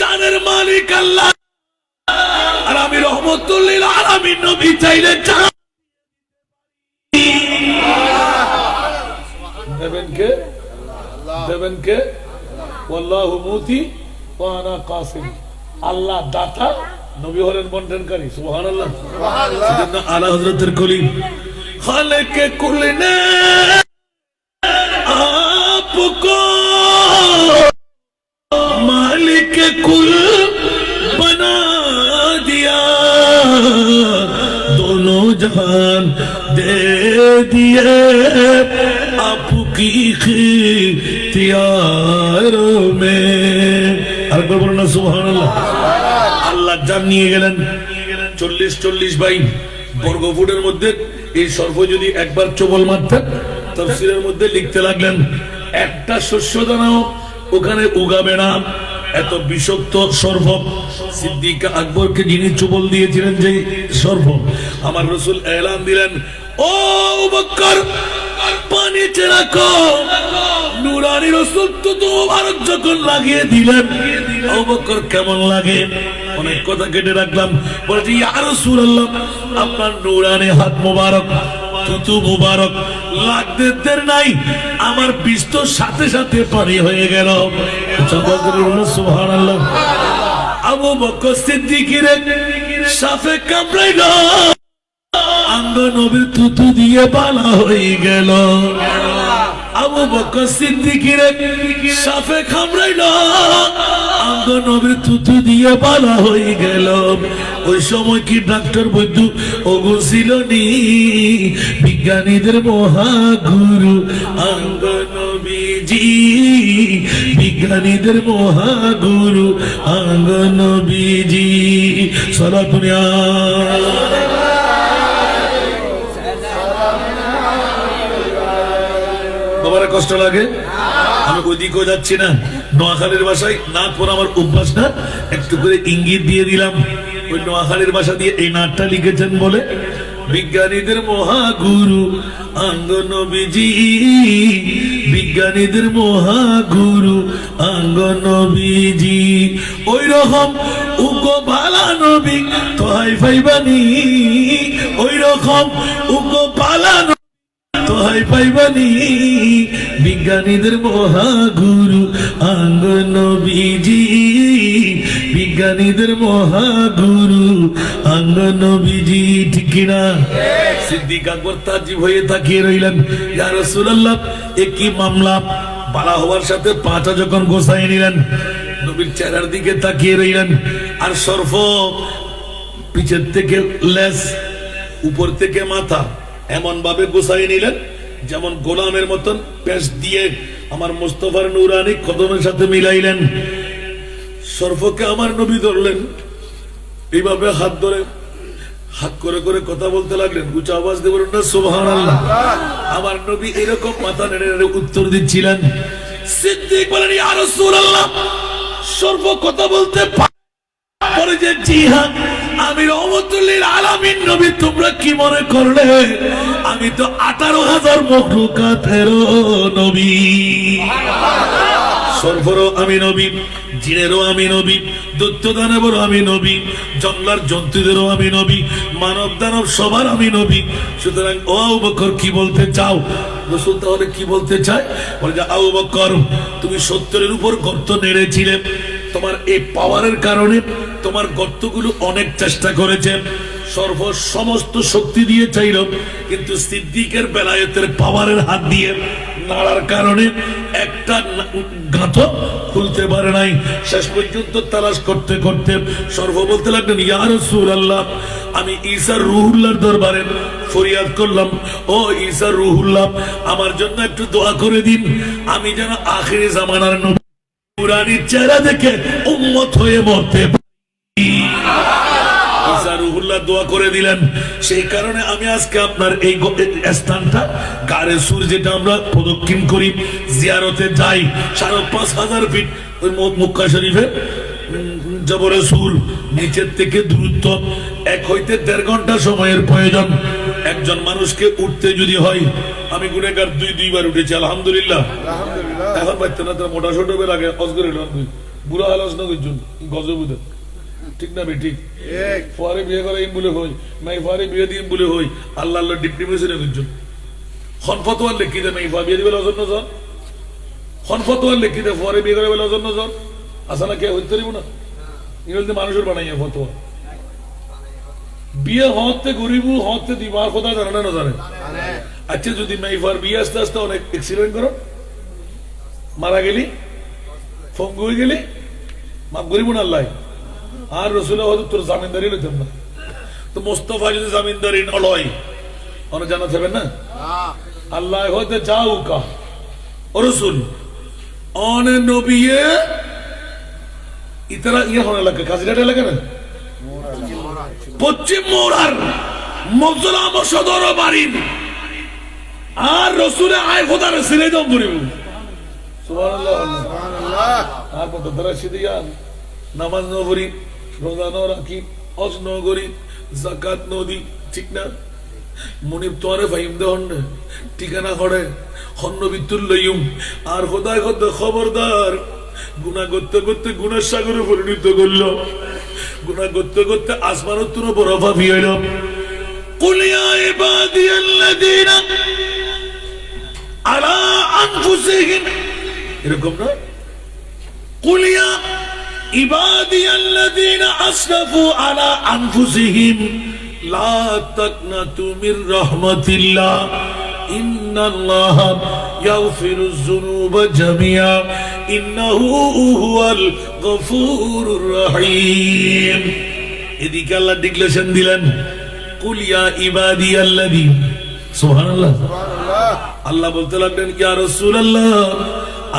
জানের মালিক আল্লাহ, আর আমি রহমতুল লিল আলামিন নবী, চাইলে জান দেবেন কে? দেবেন কে? ওয়াল্লাহু মুতি ওয়া আনা কাসিম। আল্লাহ দাতা, নবী হলেন বন্টনকারী। সুবহানাল্লাহ। সেজন্য আলা হযরতের কলি খালেক কুল নে আপকো মালিক কুল বনা দিয়া, दोनों जहान दे दिए आपकी इख्तियारों में। আরেকবার বলুন না সুবহানাল্লাহ। আল্লাহ জান নিয়ে গেলেন 40 বাই বর্গ ফুটের মধ্যে। এই সর্প যদি একবার চবল মারতেন, তাফসীরের মধ্যে লিখতে লাগলেন একটা শস্য দানাও ওখানে উগাবে না, এত বিষাক্ত সর্প। সিদ্দিক আকবরকে যিনি চুবল দিয়েছিলেন যে সর্প, আমার রাসূল এলান দিলেন, ও আবু বকর পানিতে রাখো। নূরানি রাসূল তো মুবারক যখন লাগিয়ে দিলেন, আবু বকর কেমন লাগে? অনেক কথা কেটে রাখলাম। বলছি ইয়া রাসূলুল্লাহ, আপনার নূরানি হাত মুবারক, তুতু মুবারক লাগতে দের নাই, আমার বিষ তো সাথে সাথে পানি হয়ে গেল। সুবহানাল্লাহ। আবু বকর সিদ্দিকের সাফে কামড়াইল, আঙ্গ নবীর থুতু দিয়ে বালা হয়ে গেল। আবু বকর সিদ্দিকের সাফে কামড়াইল, আঙ্গ নবীর থুতু দিয়ে বালা হয়ে গেল। ওই সময় কি ডাক্তার বৈদ্য ওগুন ছিল নি? বিজ্ঞানীদের মহাগুরু আঙ্গ নবীজি, বিজ্ঞানীদের মহাগুরু আঙ্গ নবীজি। সালাতুন ইয়া বাবারা, কষ্ট লাগে? আমি ওইদিকেও যাচ্ছি না, নোয়াখালীর ভাষায় নাচ পড়া আমার অভ্যাস না, একটু করে ইঙ্গিত দিয়ে দিলাম। ওই নোয়াখালীর ভাষা দিয়ে এই নাটটা লিখেছেন বলে, বিজ্ঞানীদের মহাগুরু আঙ্গ নবীজি, বিজ্ঞানীদের মহাগুরু আঙ্গ নবীজি। ওই রকম উগো ভালা নবী তোহাই পাইবানি, ওই রকম উগো ভালা তোহাই পাইবানি, বিজ্ঞানীদের মহাগুরু আঙ্গ নবীজি, বিজ্ঞানীদের মহাগুরু আঙ্গ নবীজি। ঠিক কিনা? সিদ্দিক আকবর তাজ্জব হয়ে তাকিয়ে রইলেন, ইয়া রাসূলুল্লাহ, এ কি মামলা? বালা হওয়ার সাথে পাটা যখন গোছাই নিলেন, নবীর চেহারার দিকে তাকিয়ে রইলেন। আর সর্প পিছের থেকে লেজ, উপর থেকে মাথা এমন ভাবে গোছাই নিলেন যেমন গোলামের মতন পেশ দিয়ে আমার মুস্তাফার নূরানি কদমের সাথে মিলাইলেন। সর্পকে আমার নবী ধরলেন, এইভাবে হাত ধরে হাত করে করে কথা বলতে লাগলেন। উঁচা আওয়াজ দিয়ে বলুন না সুবহানাল্লাহ। আমার নবী এরকম মাথা নেড়ে নেড়ে উত্তর দিচ্ছিলেন। সিদ্দিক বলেন, ইয়া রাসূলুল্লাহ, সর্প কথা বলতে পারে যে? জি হ্যাঁ, আমি রহমতুল লিল আলামিন নবী। তোমরা কি মনে করলে আমি তো 18,000 মখলুকাতের নবী? সর্বরও আমি নবী, জিনেরও আমি নবী, দৈত্য দানবেরও আমি নবী, জঙ্গলার জন্তুদেরও আমি নবী, মানব দানব সবার আমি নবী। সুতরাং ও আবু বকর, কি বলতে চাও? রাসূল তাহলে কি বলতে চায়? বলে যে আবু বকর, তুমি 70-এর উপর গর্ত নেড়েছিলে, তোমার এই পাওয়ারের কারণে তোমার গর্তগুলো অনেক চেষ্টা করেছে, সর্ব সমস্ত শক্তি দিয়ে চাইল, কিন্তু সিদ্দিকের বেলায়েতের পাওয়ারের হাত দিয়ে নাড়ার কারণে একটা গাঁথ খুলতে পারে নাই। শেষ পর্যন্ত তালাশ করতে করতে সর্ব বলতে লাগলেন, ইয়া রাসূলুল্লাহ, আমি ঈসা রূহুল্লাহর দরবারে ফরিয়াদ করলাম, ও ঈসা রূহুল্লাহ, আমার জন্য একটু দোয়া করে দিন, আমি যেন আখিরি জামানার নবী নূরানির চেহারা দেখে উম্মত হয়ে মরতে পারি। ঈসা রূহুল্লাহ দোয়া করে দিলেন। সেই কারণে আমি আজকে আপনার এই স্থানটা গারে সুর, যেটা আমরা প্রদক্ষিণ করি, জিয়ারতে যাই 5,500 ফিট ওই মক্কা শরীফে, যাব রাসূল নিচের থেকে দূরত্ব 1 হইতে 1.5 ঘন্টা সময়ের প্রয়োজন। একজন মানুষকে উঠতে যদি হয়, আমি গুনেগার 2 বার উঠেছি আলহামদুলিল্লাহ। এখন বাইতে না তার মোটা ছোট বের আগে অজগরে বুড়া আলোচ না করছুন গজবুদে ঠিক না বেটি পরে বিয়ে করে বলে হই মাই পরে বিয়ে দিন বলে হই আল্লাহ আল্লাহ ডিপটি মেশিনে করছুন খন ফতোয়ার লিখি দে মাই বিয়ে দিবে অজন্য জন খন ফতোয়ার লিখি দে পরে বিয়ে করে বলে অজন্য জন আসা না কে হইতে পারিব না ইংরেজি মানুষের বানাইয়া ফতোয়া বিয়ে হতে গরিব হতে দিবার কথা জানে না জানে। আচ্ছা যদি মাইফার বিয়ে আস্তে আস্তে অনেক অ্যাক্সিডেন্ট করো মারা গেলি ফঙ্গু হয়ে গেলি মাফ করিব না আল্লাহ আর রসুল হয়তো তোর জামিনদারি লইতাম না তো মোস্তফা যদি জামিনদারি নলয় অনেক জানা থাকবেন না আল্লাহ হয়তো যাও কা ও রসুল অনে নবিয়ে ইতারা ইয়ে হন এলাকা কাজিরাট এলাকা না পশ্চিম মোড়ার মজলাম সদর বাড়ির আর রসুলে আয় খোদার সিনে দম করিব সুবহানাল্লাহ আর কত দ্বারা সিদিয়ান নামাজ ন করি রোজা ন রাখি হজ ন করি যাকাত ন দি ঠিক না মনিব তোরে ফাইম দেহন ঠিকানা করে হন্ন বিতুল লইম আর খোদায় খোদা খবরদার গুনাহ করতে করতে গুনার সাগরে পরিণত করলো গুনাহ করতে করতে আসমান উত্তর বরফা ভিড়ল কুল ইয়া ইবাদিয়াল্লাযীনা আলা আনফুসিহিম এরকম না কুল ইয়া ইবাদিয়াল্লাযীনা আসরাফু আলা আনফুসিহিম লা তাকনাতু মির রাহমাতিল্লাহ ইন্নাল্লাহা ইয়াগফিরুয যুনুবা জামিআ ইন্নাহু হুয়াল গফুরুর রহিম। এদিকে আল্লাহ ডিক্লেরেশন দিলেন কুল ইয়া ইবাদিয়াল্লাযী সুবহানাল্লাহ আল্লাহ বলতে লাগলেন ইয়া রাসূলুল্লাহ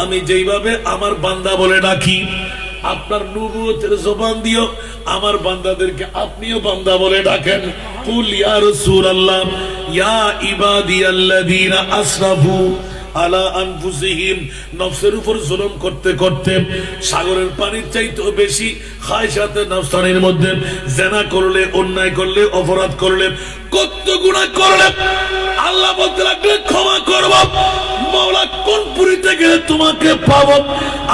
আমি যেইভাবে আমার বান্দা বলে ডাকি আপনার নবুয়তের জবান দিও আমার বান্দাদেরকে আপনিও বান্দা বলে ডাকেন কুল ইয়া রাসূলুল্লাহ ইয়া ইবাদিয়াল্লাযীনা আসরাফু আলা আনফুসিহিম নফসের উপর জুলুম করতে করতে সাগরের পানির চাইতেও বেশি খায়সাতে নফসানির মধ্যে জিনা করলে অন্যায় করলে অপরাধ করলে কত গুনাহ করলে আল্লাহ বলতে লাগলেন ক্ষমা করব মাওলা কোন পুরীতে গেলে তোমাকে পাবো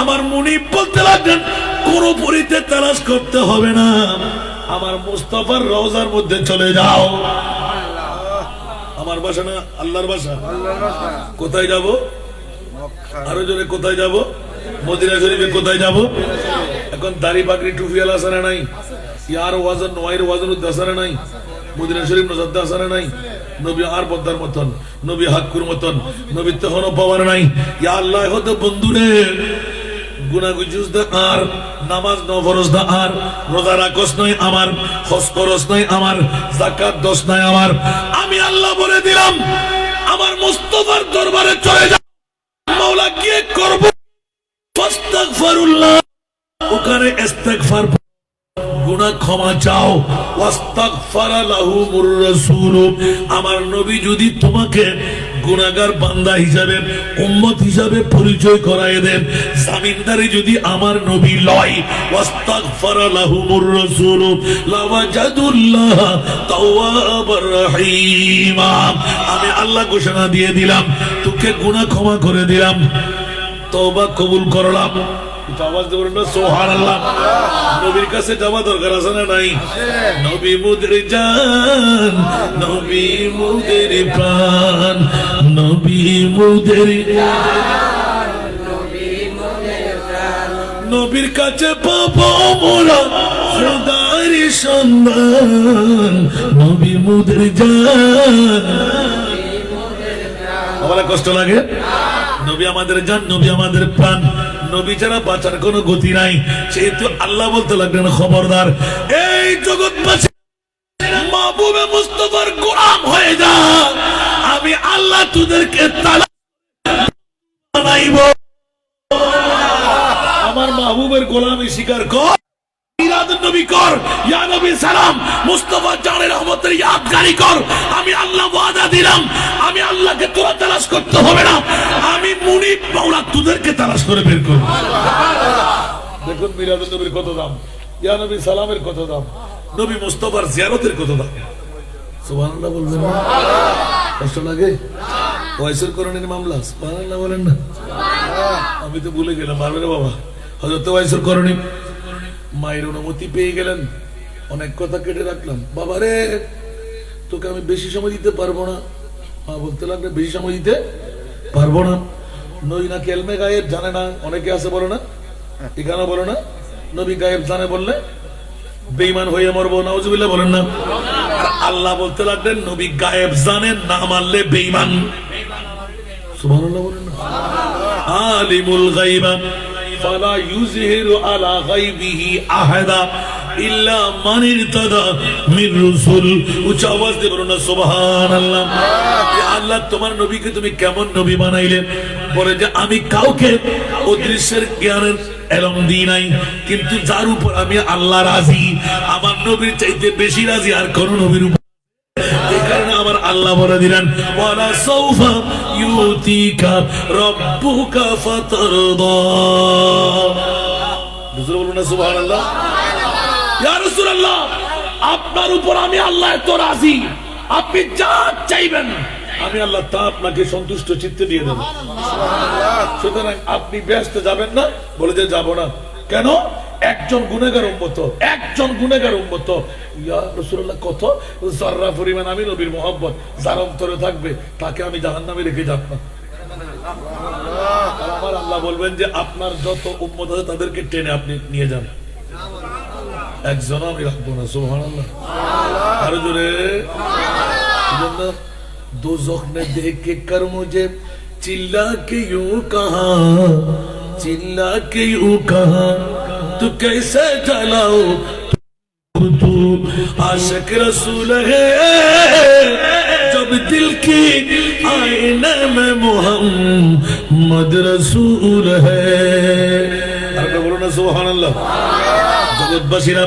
আমার মুনিব বলতে লাগলেন কোন পুরীতে তালাশ করতে হবে না আমার মুস্তাফার রওজার মধ্যে চলে যাও। আমার বাসা না আল্লাহর বাসা কোথায় যাব আরো জোরে কোথায় যাব মদিনা শরীফে কোথায় যাব এখন দাড়ি পাগড়ি টুপি আলা আসে নাই ইয়ার ওয়াজন নয়ের ওয়াজন উদ্দাসরে নাই মদিনা শরীফ নজর আসরে নাই নবী আর পদ্মার মতন নবী হাক্কুর মতন নবী তখনও পাওয়ার নাই ইয়া আল্লাহ হতো বন্ধুরে গুনাহ গুজুজ দা আর নামাজ ন ফরজ দা আর রোজা রাখস নয় আমার হজ করস নয় আমার যাকাত দস নয় আমার আমি আল্লাহ বলে দিলাম আমার মুস্তাফার দরবারে চলে যা মাওলা কি করব ফাস্তাগফিরুল্লাহ ওখানে ইস্তিগফার গুনাহ ক্ষমা চাও ওয়াস্তাগফারা লাহুমুর রাসূল আমার নবী যদি তোমাকে গুনাহগার বান্দা হিসাবে উম্মত হিসাবে পরিচয় করায় দেন জামিনদারি যদি আমার নবী লয় ওয়াস্তাগফারা লাহুমুর রাসূল লাওয়াজাদুল্লাহ তাওয়াবার রহিম আমি আল্লাহ ঘোষণা দিয়ে দিলাম তোকে গুনাহ ক্ষমা করে দিলাম তওবা কবুল করলাম আওয়াজ দেবেন না সুবহানাল্লাহ নবীর কাছে যাওয়া দরকার আছে না নাই নবী মুদের জান নবী মুদের প্রাণ নবী মুদের নবীর কাছে পাবো মোরা খোদার সন্ধান নবী মুদের জান আমার কষ্ট লাগে নবী আমাদের জান নবী আমাদের প্রাণ নবী ছাড়া বাঁচার কোনো গতি নাই সেহেতু আল্লাহ বলতে লাগলেন খবরদার এই জগৎবাসী মাহবুবে মুস্তাফার গোলাম হয়ে যা আমি আল্লাহ তোদেরকে তালাক বানাইব আমার মাহবুবের গোলামি স্বীকার কর মিলাদুন নবী কর ইয়া নবী সালাম মুস্তাফা জানের রহমতের ইয়াদগারি কর আমি আল্লাহ ওয়াদা দিলাম আমি আল্লাহকে তোরা তালাশ করতে হবে না আমি মুনিব মাওলা তোদেরকে তালাশ করে বের করব দেখুন মিলাদুন নবীর কত দাম, ইয়া নবী সালামের কত দাম, নবী মুস্তাফার জিয়ারতের কত দাম। সুবহানাল্লাহ বলবেন না? কষ্ট লাগে? ওয়াইসের করণের মামলা সুবহানাল্লাহ বলেন না? আমি তো ভুলে গেলাম, পারবে না বাবা। হযরত ওয়াইসের করণী মায়ের অনুমতি পেয়ে গেলেন, অনেক কথা কেটে রাখলাম, বাবা রে তোকে আমি বেশি সময় দিতে পারবো না। মা বলতে লাগলে বেশি সময় দিতে পারবো না। নবী নাকি এলমে গায়েব জানে না, অনেকে আছে বলো না, এখানে বলো না নবী গায়েব জানে বললে বেঈমান হয়ে মরবো, নাউজুবিল্লাহ বলেন না? আর আল্লাহ বলতে লাগলেন নবী গায়েব জানেন, না মানলে বেঈমান। সুবহানাল্লাহ বলেন না? আলিমুল গায়বা ফালা ইউযহিরু আলা গায়বিহি আহাদা ইল্লা মান ইরতাদা মির রাসূল। উচ্চ আওয়াজ দিয়ে বলুন না সুবহানাল্লাহ। ইয়া আল্লাহ তোমার নবীকে তুমি কেমন নবী বানাইলে? বলে যে আমি কাউকে অদৃশ্যের জ্ঞানের এলম দিই নাই, কিন্তু যার উপর আমি আল্লাহ রাজি, আমার নবীর চাইতে বেশি রাজি আর কোন নবীর উপর। এই কারণে আমার আল্লাহ বলে দিলেন ওয়ালা সাউফা ইউতিকা রাব্বুকা ফাতারদা। বুঝতে বলুন না সুবহানাল্লাহ? ইয়া রাসূলুল্লাহ আপনার উপর আমি আল্লাহ এত রাজি, আপনি যা চাইবেন আমি আল্লাহ তা আপনাকে সন্তুষ্ট চিত্তে দিয়ে দেব। সুতরাং আপনি ব্যস্ত যাবেন না, বলে যে যাব না কেন? একজন গুনাহগার উম্মত, একজন গুনাহগার উম্মত। ইয়া রাসূলুল্লাহ কত যারা পরিমাণ আমি নবীর মোহাব্বত যার অন্তরে থাকবে তাকে আমি জাহান্নামে রেখে যাব না। আর আমার আল্লাহ বলবেন যে আপনার যত উম্মত আছে তাদেরকে টেনে আপনি নিয়ে যান, একজন আমি রাখবো না। সুবহানাল্লাহ। আর জোরে दोज़ख ने देख के कर मुझे चिल्ला के यूं कहा, चिल्ला के यूं कहा तू कैसे जलाओ तू आशिक रसूल है जब दिल की आईने में मोहम्मद रसूल है। अरे बोलो ना सुभान अल्लाह। जगत बसीरा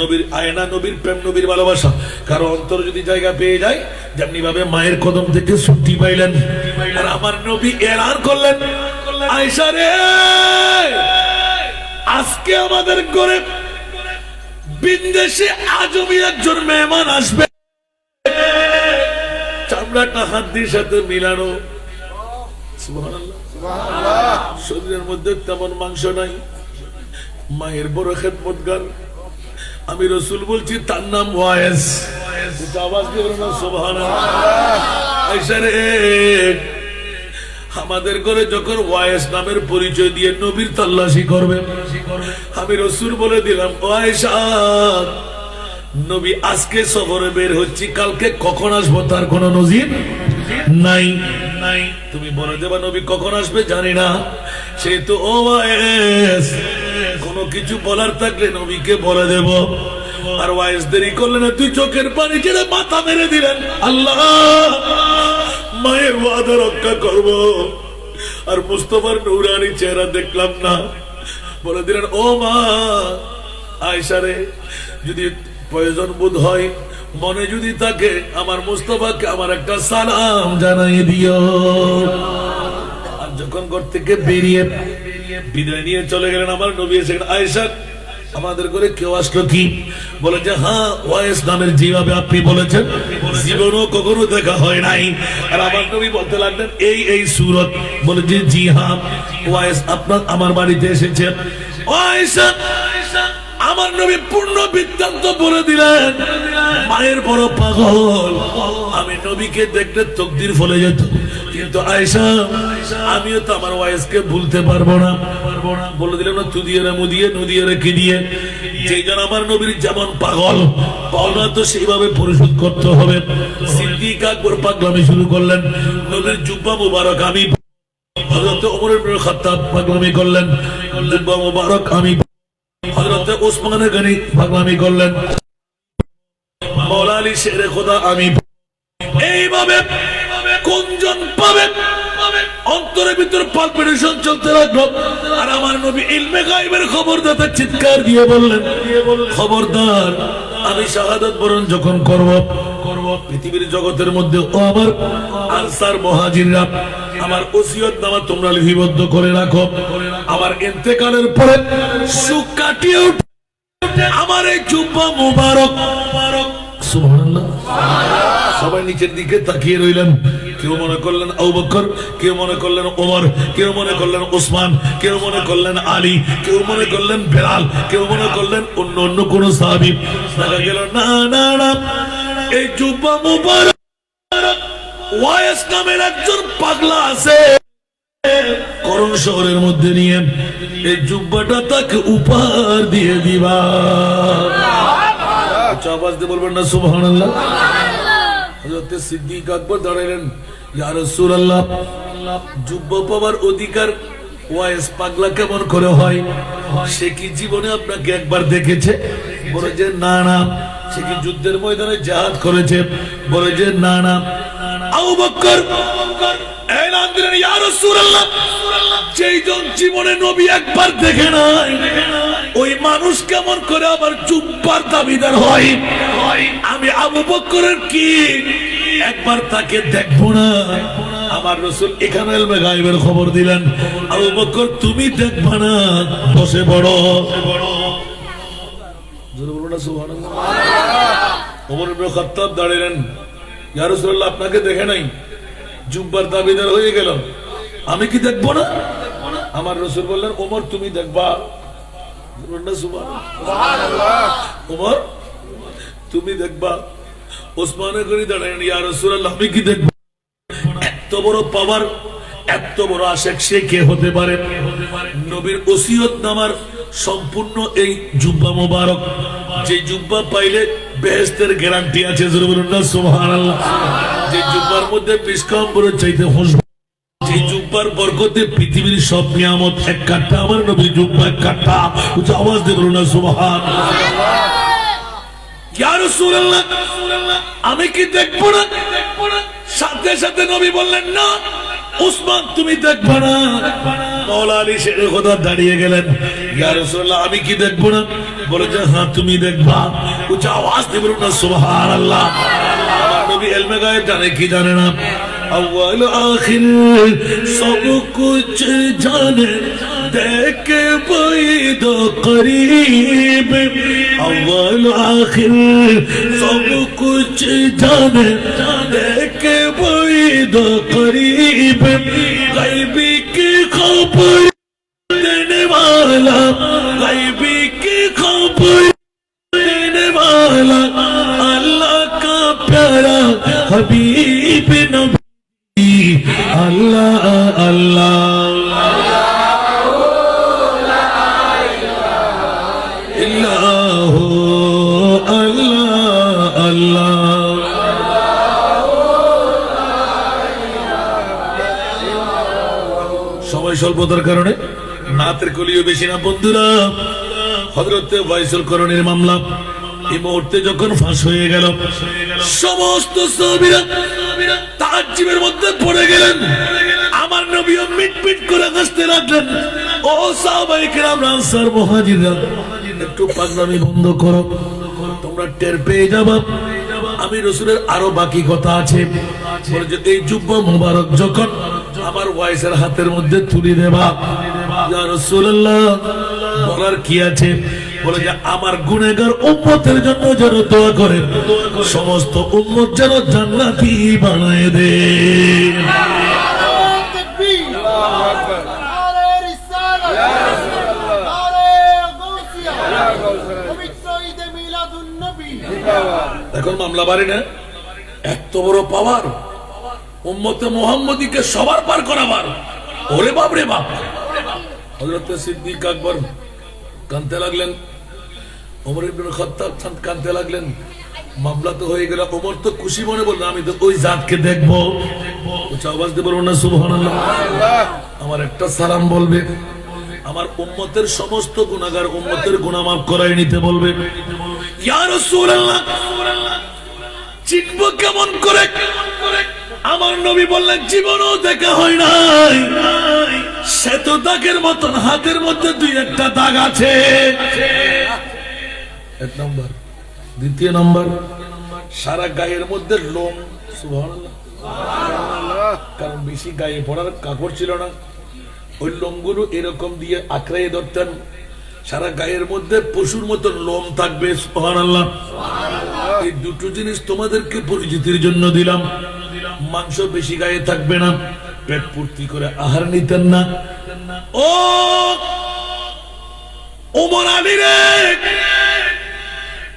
নবীর আয়না, নবীর প্রেম, নবীর ভালোবাসা কারো অন্তর যদি জায়গা পেয়ে যায়, যেমনি ভাবে মায়ের কদম থেকে ছুটি পাইলেন আর আমার নবী এলান করলেন আয়েশা রে আজকে আমাদের ঘরে বিদেশে আজমি একজন মেহমান আসবে, চামড়াটা হাত দিয়ে সাথে মিলানো। সুবহানাল্লাহ। শরীরের মধ্যে তেমন মাংস নাই, মায়ের বড় খেদমতগার আমি রসুল বলছি, তার নাম ওয়াইস। আওয়াজ দিয়ে বলুন না সুবহানাল্লাহ। আয়েশা রে আমাদের ঘরে যখন ওয়াইস নামের পরিচয় দিয়ে নবীর তল্লাশি করবে, আমি রসুল বলে দিলাম ও আয়েশা নবী আজকে সফরে বের হচ্ছি, কালকে কখন আসবো তার কোন নজির নাই। তুমি বলে দেবা নবী কখন আসবে জানি না, সেই তো ও ওয়াইস কোনো কিছু বলার থাকলে নবীকে বলে দেব। আর ওয়াইস দেরি করলে না, তুই চোখের পানি ছেড়ে মাথা মেরে দিলেন আল্লাহ মায়ের ওয়াদা রক্ষা করব। আর মুস্তাফার নূরানি চেহারা দেখলাম না, বলে দিলেন ও মা আয়েশা রে যদি প্রয়োজন বোধ হয়, মনে যদি থাকে আমার মুস্তাফাকে আমার একটা সালাম জানাই দিও। আর যখন ঘর থেকে বেরিয়ে বিদায় নিয়ে চলে গেলেন আমার নবী এসে আয়েশা আমাদের ঘরে কেউ আসলো কি? বলে যে হ্যাঁ ওয়াইস নামের যেভাবে আপনি বলেছেন জীবনও কখনো দেখা হয় নাই। আর আমার নবী বলতে লাগলেন এই এই সূরত। বলে যে জি হ্যাঁ ওয়াইস আপনার আমার বাড়িতে এসেছেন। আয়েশা আমার নবী পূর্ণ বৃত্তান্ত বলে দিলেন, মায়ের বড় পাগল, আমি নবীকে দেখলে তকদির ফলে যেত, কিন্তু আয়েশা আমিও তো আমার ওয়াইসকে ভুলতে পারবো না। বলে দিলাম না তুদিয়ে মুদিয়ে নদিয়ে রেখে দিয়ে, যেই জন আমার নবীর যেমন পাগল পাওনা তো সেইভাবে পরিশোধ করতে হবে। সিদ্দিক আকবর পাগলামি শুরু করলেন, নবীর জুব্বা মুবারক আমি, হযরত ওমর ইবনে খাত্তাব পাগলামি করলেন, জুব্বা মুবারক আমি, হযরত ওসমান গনি পাগলামি করলেন, মাওলা আলী শেরে খোদা আমি। এইভাবে কোনজন পাবে? অন্তরের ভিতর পালপিটেশন চলতে লাগলো। আর আমার নবী ইলমে গায়বের খবর দাতা চিৎকার দিয়ে বললেন খবরদার আমি শাহাদাত বরণ যখন করব পৃথিবীর জগতের মধ্যে ও আমার আনসার মুহাজিররা আমার ওসিয়তনামা তোমরা লিপিবদ্ধ করে রাখো। আমার ইন্তেকালের পরে সুখ কাটিয়ে উঠে আমার এই জুব্বা মুবারক, সুবহানাল্লাহ, সবাই নিচের দিকে তাকিয়ে রইলেন। কেউ মনে করলেন আবু বকর, কেউ মনে করলেন ওমর, কেউ মনে করলেন ওসমান, কেউ মনে করলেন আলী, কেউ মনে করলেন বেলাল, কেউ মনে করলেন অন্য অন্য কোন সাহাবী। দেখা গেল না না না, এই জুব্বা মুবারক ওয়াইস নামের একজন পাগলা আছে, করণ শহরের মধ্যে নিয়ে এই জুব্বাটা তাকে উপহার দিয়ে দিবা। আওয়াজ দিয়ে বলবেন না সুবহানাল্লাহ। হযরত সিদ্দিক আকবর দাঁড়ালেন, ইয়া রাসূলুল্লাহ, জুব্বা পাওয়ার অধিকার ওয়াইস পাগলা কেমন করে হয়? সে কি জীবনে আপনাকে একবার দেখেছে? বলে যে না না। সে কি যুদ্ধের ময়দানে জিহাদ করেছে? বলে যে না না। আবু বকর এলান দিলেন, ইয়া রাসূলুল্লাহ, যেইজন জীবনে নবী একবার দেখে নাই ওই মানুষ কেমন করে আবার জুব্বার দাবিদার হয়? আমি আবু বকরের কি একবার তাকে দেখবো না? আমার রাসূল এখানে ইলমে গায়বের খবর দিলেন, আবু বকর তুমি দেখবা না, বসে বড় জোরে বলো না সুবহানাল্লাহ। ওমর ইবনে খাত্তাব দাঁড়ালেন, ইয়া রাসূলুল্লাহ, আপনাকে দেখে নাই, জুব্বার দাবিদার হয়ে গেল, আমি কি দেখবো না? আমার রাসূল বললেন, ওমর তুমি দেখবা। ওমর তুমি দেখবা। ওসমানে গনি দাঁড়ালেন, ইয়া রাসূলুল্লাহ, আমি কি দেখবো? এত বড় পাওয়ার, এত বড় আশিক সে কে হতে পারে? নবীর ওসিয়তনামার সম্পূর্ণ এই জুব্বা মোবারক, যে জুব্বা পাইলে বেহেশতের গ্যারান্টি আছে, জোরে বলুন না সুবহানাল্লাহ। যে জুব্বার মধ্যে পিসকাম্বরের চাইতে খুশবু, যে জুব্বার বরকতে পৃথিবীর সব নিয়ামত এক কাঠা, আমার নবীর জুব্বা এক কাঠা। উচ্চ আওয়াজ দিয়ে বলুন না সুবহানাল্লাহ। ইয়া রাসূলুল্লাহ, আমি কি দেখবো না? সাথে সাথে নবী বললেন, না উসমান তুমি দেখবা না। মাওলা আলী শেরে খোদা দাঁড়িয়ে গেলেন, ইয়া রাসূলুল্লাহ, আমি কি দেখবো না? বলে যে হ্যাঁ তুমি দেখবা। উচ্চ আওয়াজ দিয়ে বলুন না সুবহানাল্লাহ। আমার নবী ইলমে গায়েব জানে কি জানে না? अव्वल आखिर सब कुछ जाने देख बैद करीब, अव्वल आखिर सब कुछ जाने देख बैद करीब, गैबी की खबर देने वाला, गैबी की खबर देने वाला, अल्लाह का प्यारा हबीब नबी, अल्लाह अल्लाह इल्लाहु अल्लाह अल्लाह। সময় স্বল্পতার কারণে নাতের কলিও বেশি না বন্ধুরা। হযরত ওয়াইসুল করণীর মামলা এই মুহূর্তে যখন ফাঁস হয়ে গেল, সমস্ত সাহাবীরা তাজ্জুবের মধ্যে পড়ে গেলেন। আমার নবীও মিটমিট করে হাসতে লাগলেন। ও সাহাবায়ে কেরাম, আনসার মুহাজিররা, একটু পাগলামি বন্ধ করো, তোমরা টের পেয়ে যাবা আমি রাসূলের আরো বাকি কথা আছে। বলে যে এই জুব্বা মুবারক যখন আমার ওয়াইসের হাতের মধ্যে তুলে দেবা, ইয়া রাসূলুল্লাহ, বলার কি আছে? বলে যে আমার গুনাহগার উম্মতের জন্য যেন দোয়া করেন, সমস্ত উম্মত যেন জান্নাতি বানায় দেন। এখন মামলা বাড়ি না, এত বড় পাওয়ার, উম্মতে মুহাম্মদীকে সবার পার করাবার। ওরে বাপ রে বাপ। হযরত সিদ্দিক আকবর কাঁদতে লাগলেন, ওমর ইবনে খাত্তাব কাঁদতে লাগলেন। মামলা তো হয়ে গেল। ওমর তো খুশি মনে বলল, আমি তো ওই জাতকে দেখবো। আওয়াজ দিয়ে বলবো না সুবহানাল্লাহ। আমার একটা সালাম বলবে, আমার উম্মতের সমস্ত গুনাহগার উম্মতের গুনাহ মাফ করাই নিতে বলবে। ইয়া রাসূলুল্লাহ, চিনব কেমন করে? আমার নবী বললেন, জীবনও দেখা হয় নাই, সে তো দাগের মতন হাতের মধ্যে দুই একটা দাগ আছে। এক নম্বর। দ্বিতীয় নম্বর, সারা গায়ের মধ্যে লোম, সুবহানাল্লাহ, কারণ বেশি গায়ে পড়ার কাপড় ছিল না, ওই লোমগুলো এরকম দিয়ে আঁকড়াইয়ে ধরতেন, সারা গায়ের মধ্যে পশুর মতো লোম থাকবে, সুবহানাল্লাহ। এই দুটো জিনিস তোমাদেরকে পরিচিতির জন্য দিলাম। মাংস বেশি গায়ে থাকবে না, পেট পূর্তি করে আহার নিতেন না। ও ওমর আলী রে,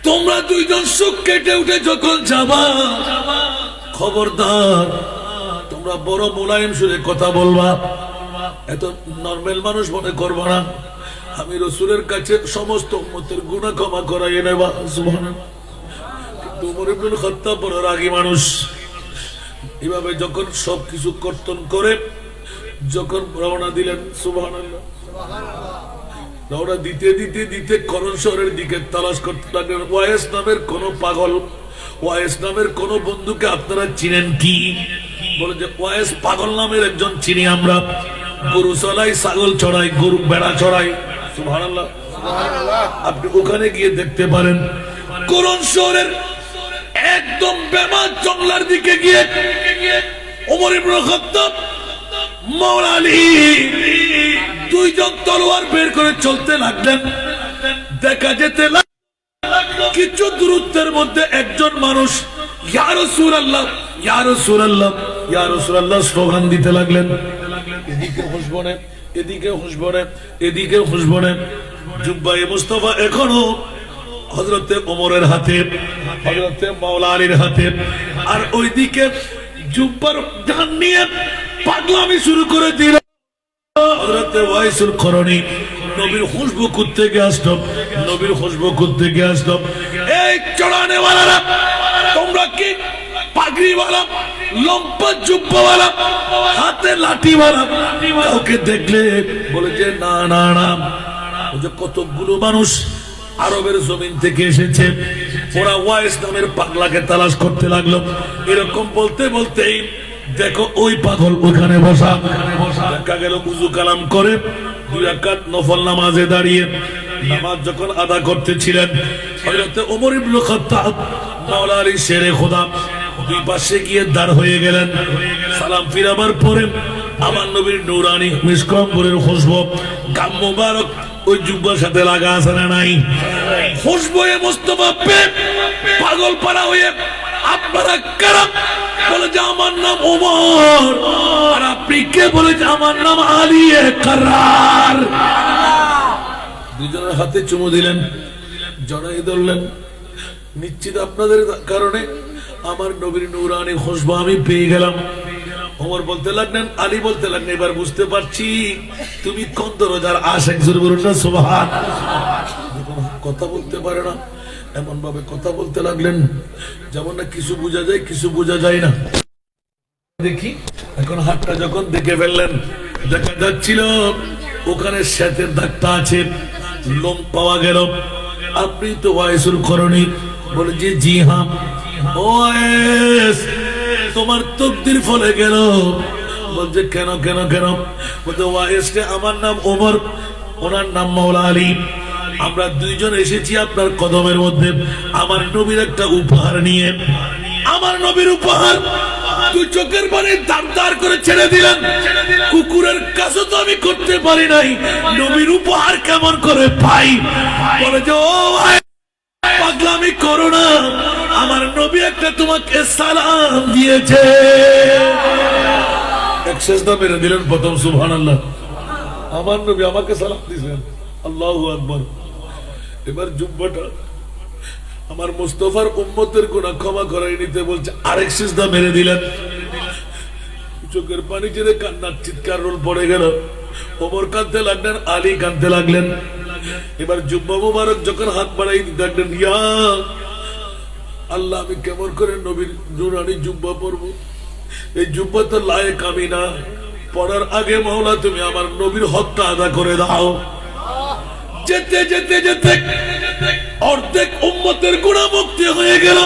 তোমরা দুইজন সুখ কেটে উঠে যখন যাবা, খবরদার তোমরা বড় মোলায়েম সুরে কথা বলবা, এত নরমাল মানুষ মনে করবা না। আমি রসুলের কাছে সমস্ত উম্মতের গুনাহ ক্ষমা করাইয়ে নেবা, সুবহানাল্লাহ। কিন্তু ওমর ইবনুল খাত্তাব বড় রাগী মানুষ। এভাবে যখন সবকিছু কর্তন করে যখন রওনা দিলেন, সুবহানাল্লাহ, রওনা দিতে দিতে দিতে করণ শহরের দিকে তালাশ করতে লাগলেন। ওয়াইস নামের কোন পাগল, ওয়াইস নামের কোন বন্ধুকে আপনারা চিনেন কি? বলে যে ওয়াইস পাগল নামের একজন চিনি আমরা, গরু চড়াই, ছাগল চড়াই, গরু বেড়া চড়াই, সুবহানাল্লাহ। আপনি ওখানে গিয়ে দেখতে পারেন। করণ শহরের একদম বেমাত জঙ্গলার দিকে গিয়ে ওমর ইবনে খাত্তাব, মাওলা আলী দুইজন তলোয়ার বের করে চলতে লাগলেন। দেখা যেতে লাগলো কিছু দূরত্বের মধ্যে একজন মানুষ ইয়া রাসূলুল্লাহ, ইয়া রাসূলুল্লাহ, ইয়া রাসূলুল্লাহ স্লোগান দিতে লাগলেন। এদিকে হুঁশবনে, এদিকে হুঁশবনে, এদিকে হুঁশবনে। জুব্বায়ে মুস্তাফা এখনো হযরতে ওমরের হাতে, হযরতে মাওলা আলীর হাতে, আর ওইদিকে জুব্বার ডান নিয়ে পাগলামি শুরু করে দিল। হযরতে ওয়াইসুল করণী নবীর খুশবু করতে আসলো, নবীর খুশবু করতে আসলো। এই চড়ানেওয়ালারা, তোমরা কি পাগড়িওয়ালা, লম্বা জুব্বাওয়ালা, হাতে লাঠিওয়ালা কাউকে দেখলে? বলে যে না না না। ওই যে কতগুলো মানুষ আরবের জমিন থেকে এসেছে, ওরা ওয়াইস নামের পাগলাকে তালাশ করতে লাগলো। এরকম বলতে বলতেই দেখো ওই পাগল ওখানে বসা। দেখা গেল উযু কালাম করে 2 রাকাত নফল নামাজে দাঁড়িয়ে নামাজ যখন আদা করতেছিলেন, হযরত ওমর ইবনে খাত্তাব মাওলা আলী শেরে খোদা দুই পাশে গিয়ে দাঁড় হয়ে গেলেন। সালাম ফিরাবার পরে আমার নবীর নূরানি মিসকম্বরের খুশবু, গাম মোবারক ওই জুব্বার সাথে লাগা আছে না নাই? খুশবুয়ে মুস্তাফা পে পাগল পারা হয়ে আপনারা কারা? বলে যে আমার নাম ওমর। আর আপনি কে? বলে যে আমার নাম আলী কারার। দুজনের হাতে চুমু দিলেন, জড়াই ধরলেন। নিশ্চিত আপনাদের কারণে আমার নবীর নূরানি খুশবু আমি পেয়ে গেলাম। ওমর বলতে লাগলেন, আলী বলতে লাগলেন, এবার বুঝতে পারছি তুমি কোন দরজার আশিক। জোরে বলুন না সুবহানাল্লাহ। কথা বলতে পারে না, এমন ভাবে কথা বলতে লাগলেন যেমন না কিছু বোঝা যায়, কিছু বোঝা যায় না। দেখি এখন হাতটা যখন দেখে ফেললেন, দেখা যাচ্ছিল ওখানে শ্বেতের দাগটা আছে, লোম পাওয়া গেল। আপনি তো ওয়াইসুল করণী? বলে যে জি হ্যাঁ। ওয়াইস, তোমার তকদির ফলে গেল। বলছে কেন কেন কেন? বলতে ওয়াইস রে, আমার নাম ওমর, ওনার নাম মাওলা আলী। আমরা দুইজন এসেছি আপনার কদমের মধ্যে আমার নবীর একটা উপহার নিয়ে। আমার নবীর উপহার তুই চোখের পানি দাঁড় দাঁড় করে ছেড়ে দিলেন। কুকুরের কাছে তো আমি করতে পারি নাই, নবীর উপহার কেমন করে পাই? বলে যে ও ভাই পাগলামি করো না, আমার নবী একটা তোমাকে সালাম দিয়েছে। এক সেজদা মেরে দিলেন প্রথম, সুবহানাল্লাহ। আমার নবী আমাকে সালাম দিয়েছেন, আল্লাহু আকবার। এবার জুব্বাটা আমার মুস্তাফার উম্মতের গুনাহ ক্ষমা করাই নিতে বলছে, আরেক সিজদা মেরে দিলেন। চোখের পানি ছেড়ে কান্নার চিৎকার রোল পড়ে গেল। ওমর কাঁদতে লাগলেন, আলী কাঁদতে লাগলেন। এবার জুব্বা মুবারক যখন হাত বাড়াই দিতে লাগলেন, ইয়া আল্লাহ, আমি কেমন করে নবীর নূরানি জুব্বা পরবো? এই জুব্বা তো লায়েক আমি না। পড়ার আগে মাওলা তুমি আমার নবীর হকটা আদা করে দাও। যেতে যেতে যেতে অর্ধেক উম্মতের গুনাহ মুক্তি হয়ে গেল।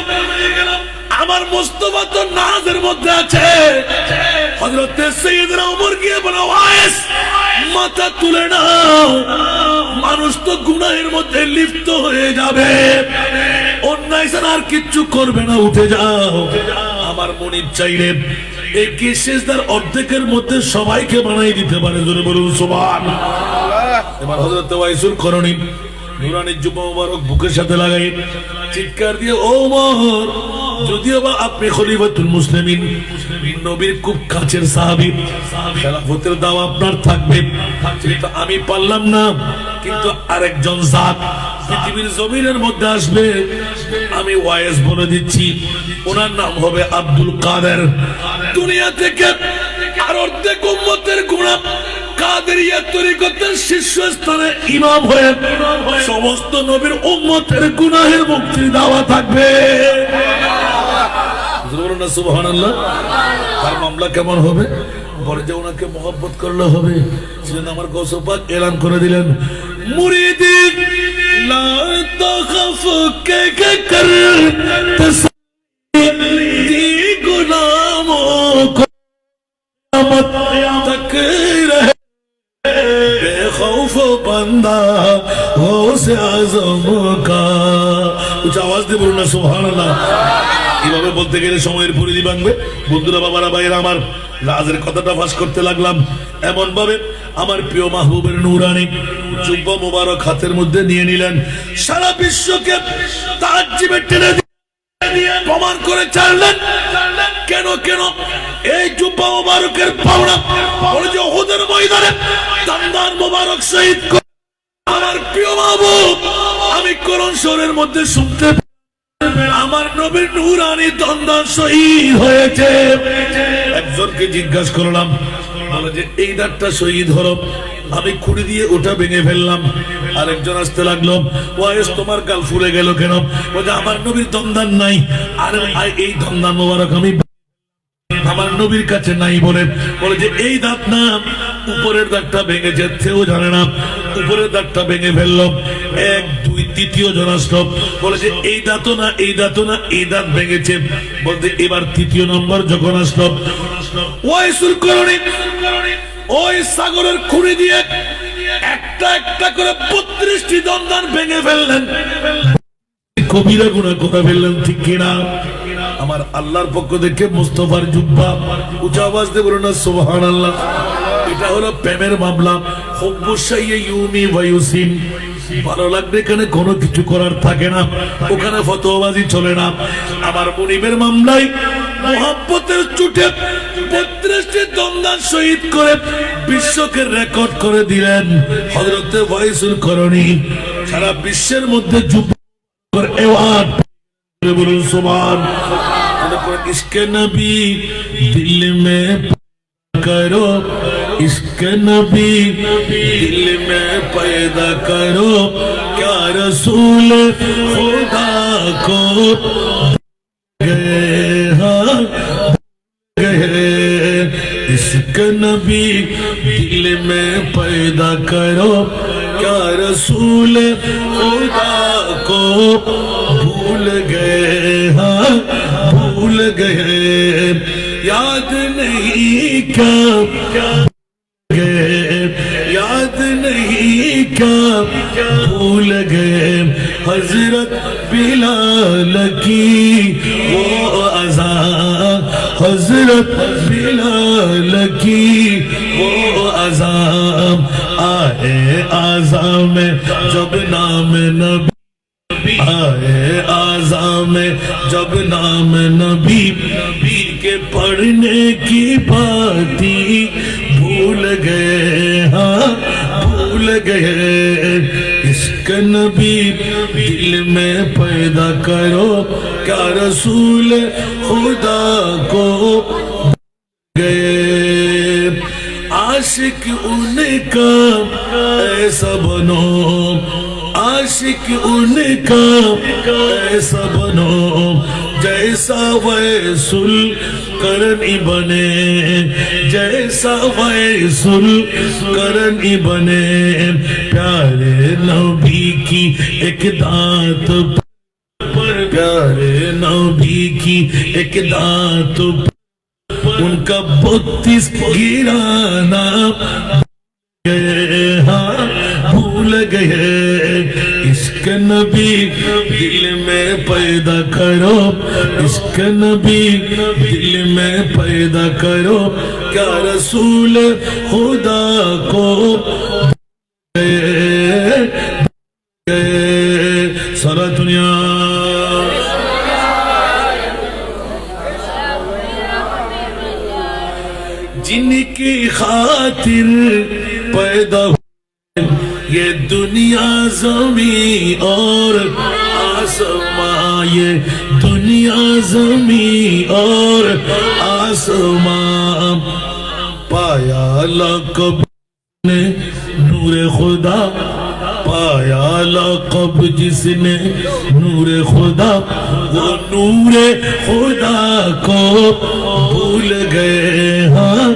আমার মুস্তাফা তো নাজের মধ্যে আছে। হযরত সাইয়েদনা ওমর গিয়ে বলে, ওয়াইস মাথা তুলে নাও, মানুষ তো গুনাহের মধ্যে লিপ্ত হয়ে যাবে। ও অন্যায় ছাড়া আর কিচ্ছু করবে না, উঠে যাও। আমার মনিব চাইলে এই কেশেষদার অর্ধেকের মধ্যে সবাইকে বানাই দিতে পারে, জোরে বলুন সুবহানাল্লাহ। এবার হযরত ওয়াইসুল করণী নুরানি জুব্বা মুবারক বুকের সাথে লাগাই চিৎকার দিয়ে, ও ওমর, যদিও বা আপনি খলিফাতুল মুসলিমিন, নবীর খুব কাছের সাহাবী, খেলাফতের দাও আপনার থাকবে, কিন্তু আমি পারলাম না। কিন্তু আরেকজন জাত পৃথিবীর জমিনের মধ্যে আসবে, আমি ওয়াইস বলে দিচ্ছি, ওনার নাম হবে আব্দুল কাদের। দুনিয়া থেকে আর অর্ধেক উম্মতের গুনাহ কাদেরিয়া তরিকতের শীর্ষস্থানে ইমাম হয়ে সমস্ত নবীর উম্মতের গুনাহের মুক্তির দাওয়া থাকবে। সুবহানাল্লাহ। তার মামলা কেমন হবে? বলে যে ওনাকে মহব্বত করলে হবে। সেজন্য আমার গৌস পাক এলান করে দিলেন, মুরিদি লা তাখাফ কে কর তসদি গুনামো কো মত তক রহে बेखौफ बंदा गौसे आज़म का। कुछ आवाज দিয়ে বলুন না সুবহানাল্লাহ। এইভাবে বলতে গেলে সময়ের পরিধি ভাঙবে। বন্ধুরা, বাবারা, ভাইরা আমার, রাজের কথাটা ফাঁস করতে লাগলাম এমন ভাবে, আমার প্রিয় মাহবুবের নূরানি জুব্বা মুবারক হাতের মধ্যে নিয়ে নিলেন, সারা বিশ্বকে তাজ্জুবে টেনে দিয়ে প্রমাণ করে ছাড়লেন। কেন কেন এই জুব্বা মুবারকের পাওনা বলে যে উহুদের ময়দানে দন্দান মুবারক শহীদ করে আমার প্রিয় মাহবুব, আমি কোরআন শরীফের মধ্যে শুনতে আমার নবীর নূরানি দন্দান শহীদ হয়েছে। একজনকে জিজ্ঞাসা করলাম, বলে যে এই দাঁতটা শহীদ হলো, আমি খুঁড়ি দিয়ে ওটা ভেঙে ফেললাম। আরেকজন আসতে লাগলো, ওয়াইস তোমার গাল ফুলে গেল কেন? বলে আমার নবীর দন্দান নাই। আর এই দন্দান মোবারক আমি আমার নবীর কাছে নাই বলে যে এই দাঁত না, উপরের দাঁতটা ভেঙে যেতেও জানে না, উপরের দাঁতটা ভেঙে ফেললো। এক দুই তৃতীয় জন আসলো, বলে যে এই দাঁতও না, এই দাঁতও না, এই দাঁত ভেঙেছে। বলতে এবার তৃতীয় নম্বর যখন আসলো, ওয়াইসুল করণী ওই সাগরের খুঁড়ি দিয়ে একটা একটা করে 32টি দন্দান ভেঙে ফেললেন, কবিরা গুনাহ করে ফেললেন, ঠিক কিনা? আমার আল্লাহর পক্ষ থেকে মুস্তাফার জুব্বা, উচ্চ আওয়াজ দিয়ে বলুন না সুবহানাল্লাহ। এটা হলো প্রেমের মামলা। হুব্বু শাইয়্যি ইউমি ওয়া ইউসিম। ভালো লাগবে, এখানে কোনো কিছু করার থাকে না, ওখানে ফতোয়াবাজি চলে না। আমার মুনিবের মামলায় মুহাব্বতের চুটে 32টি দন্দান শহীদ করে বিশ্বকে রেকর্ড করে দিলেন হযরত ওয়াইসুল করণী। সারা বিশ্বের মধ্যে জুব্বার অ্যাওয়ার্ড বলুন সুবহানাল্লাহ। ইশকে নবী দিল মে करो, इश्क नबी दिल में पैदा करो, क्या रसूल खुदा को गए, इश्क नबी दिल में पैदा करो, क्या रसूल खुदा को भूल गए, हाँ भूल गए, याद नहीं क्या गए, याद नहीं क्या भूल गए, हजरत बिलाल की वो अज़ान, हजरत बिलाल की वो अज़ान, आए आज़ान में जब नाम नबी, आए आज़ान में जब नाम नबी के पढ़ने की बाती भूल गए, हाँ भूल गए, इश्क नबी दिल में पैदा करो, क्या रसूल खुदा को गए, आशिक उनका ऐसा बनो, आशिक उनका ऐसा बनो, जैसा वैसुल करनी बने, जैसा वैसुल करनी बने, प्यारे नबी की एक दांत पर, प्यारे नबी की एक दांत पर, उनका 32 गिराना गए, हाँ भूल गए, इश्क इश्क नबी दिल में पैदा करो, इश्क नबी दिल में पैदा करो, क्या रसूल खुदा को सारा दुनिया जिनकी खातिर पैदा हुए ये दुनिया ज़मीं और आसमां, ये दुनिया ज़मीं और आसमां, पाया लक़ब ने नूरे खुदा, पाया लक़ब जिसने नूरे खुदा, वो नूरे खुदा को भूल गए, हाँ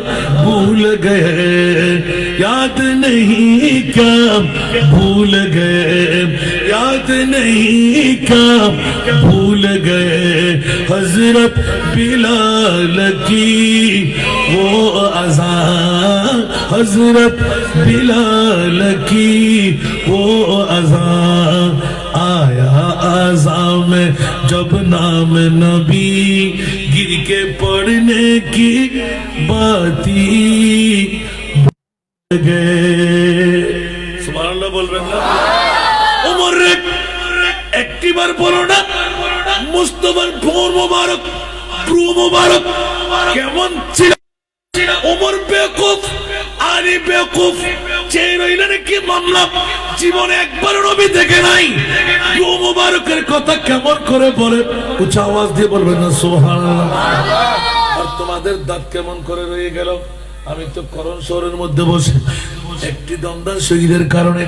भूल गए, याद नहीं क्या भूल गए, याद नहीं क्या भूल गए, हजरत बिलाल की वो अज़ान, हजरत बिलाल की वो अज़ान, आया अज़ान में जब नाम नबी, गिर के पढ़ने की बाती गए। सुभानअल्लाह बोल रहे हैं। उमर একটি বার বলো না মুস্তাফার ভোর মোবারক প্রু মোবারক কেমন ছিল? ওমর বেকুফ, আলী বেকুফ, চেয়ে রইলেন কি মামলা, জীবনে একবার নবী দেখে নাই, প্রু মোবারকের কথা কেমন করে বলে? উচ্চ আওয়াজ দিয়ে বলবেন না সুবহানাল্লাহ। আর তোমাদের দাঁত কেমন করে রয়ে গেল? আমি তো করণ শহরের মধ্যে বসে একটি দমদান শহীদের কারণে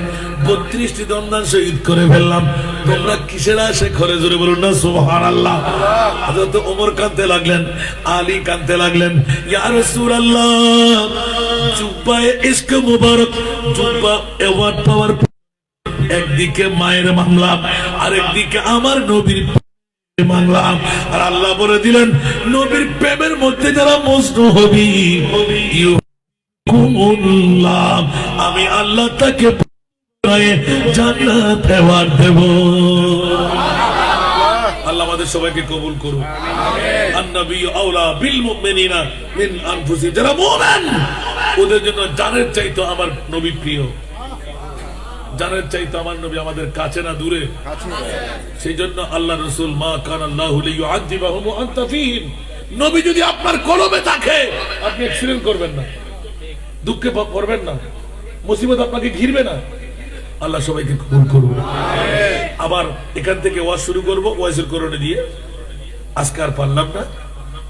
32টি দমদান শহীদ করে ফেললাম। তোমরা কিসের আসে ঘরে জোরে বলুন না সুবহানাল্লাহ। হযরত ওমর কাঁদতে লাগলেন, আলী কাঁদতে লাগলেন, ইয়া রাসূলুল্লাহ, জুব্বায়ে ইশক মুবারক, জুব্বা অ্যাওয়ার্ড পাওয়ার একদিকে মায়ের মামলা, আরেকদিকে আমার নবীর মানলাম। আর আল্লাহ বলে দিলেন নবীর প্রেমের মধ্যে যারা মজনু হবি আমি আল্লাহ তাকে জান্নাত দেওয়ার দেব। আল্লাহ আমাদের সবাইকে কবুল করুন। আন-নবী আওলা বিল মুমিনিনা মিন আনফুসিহিম, যারা মুমিন ওদের জন্য জানের চাইতো আমার নবী প্রিয়, জানের চাইতো আমার নবী আমাদের কাছে না দূরে। সেই জন্য আল্লাহ রাসূল মা কানা আল্লাহু লিয়ুআযিবাহুম ওয়া আনতা ফীহিম, নবী যদি আপনার কলবে থাকে আপনি অ্যাক্সিডেন্ট করবেন না, দুঃখে পড়বেন না, মুসিবত আপনাকে ঘিরবে না। আল্লাহ সবাইকে কবুল করুন। আবার এখান থেকে ওয়াজ শুরু করব ওয়াজের করণে দিয়ে। আজকে আর পারলাম না,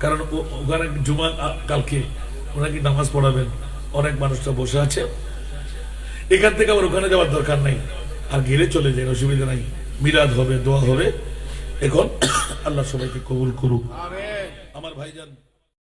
কারণ ওখানে জুমা কালকে ওনাকে নামাজ পড়াবেন, অনেক মানুষরা বসে আছে। এখান থেকে আবার ওখানে যাওয়ার দরকার নাই, আর গেলে চলে যায়, অসুবিধা নাই। মিলাদ হবে, দোয়া হবে। এখন আল্লাহ সবাইকে কবুল করুক। আমার ভাইজান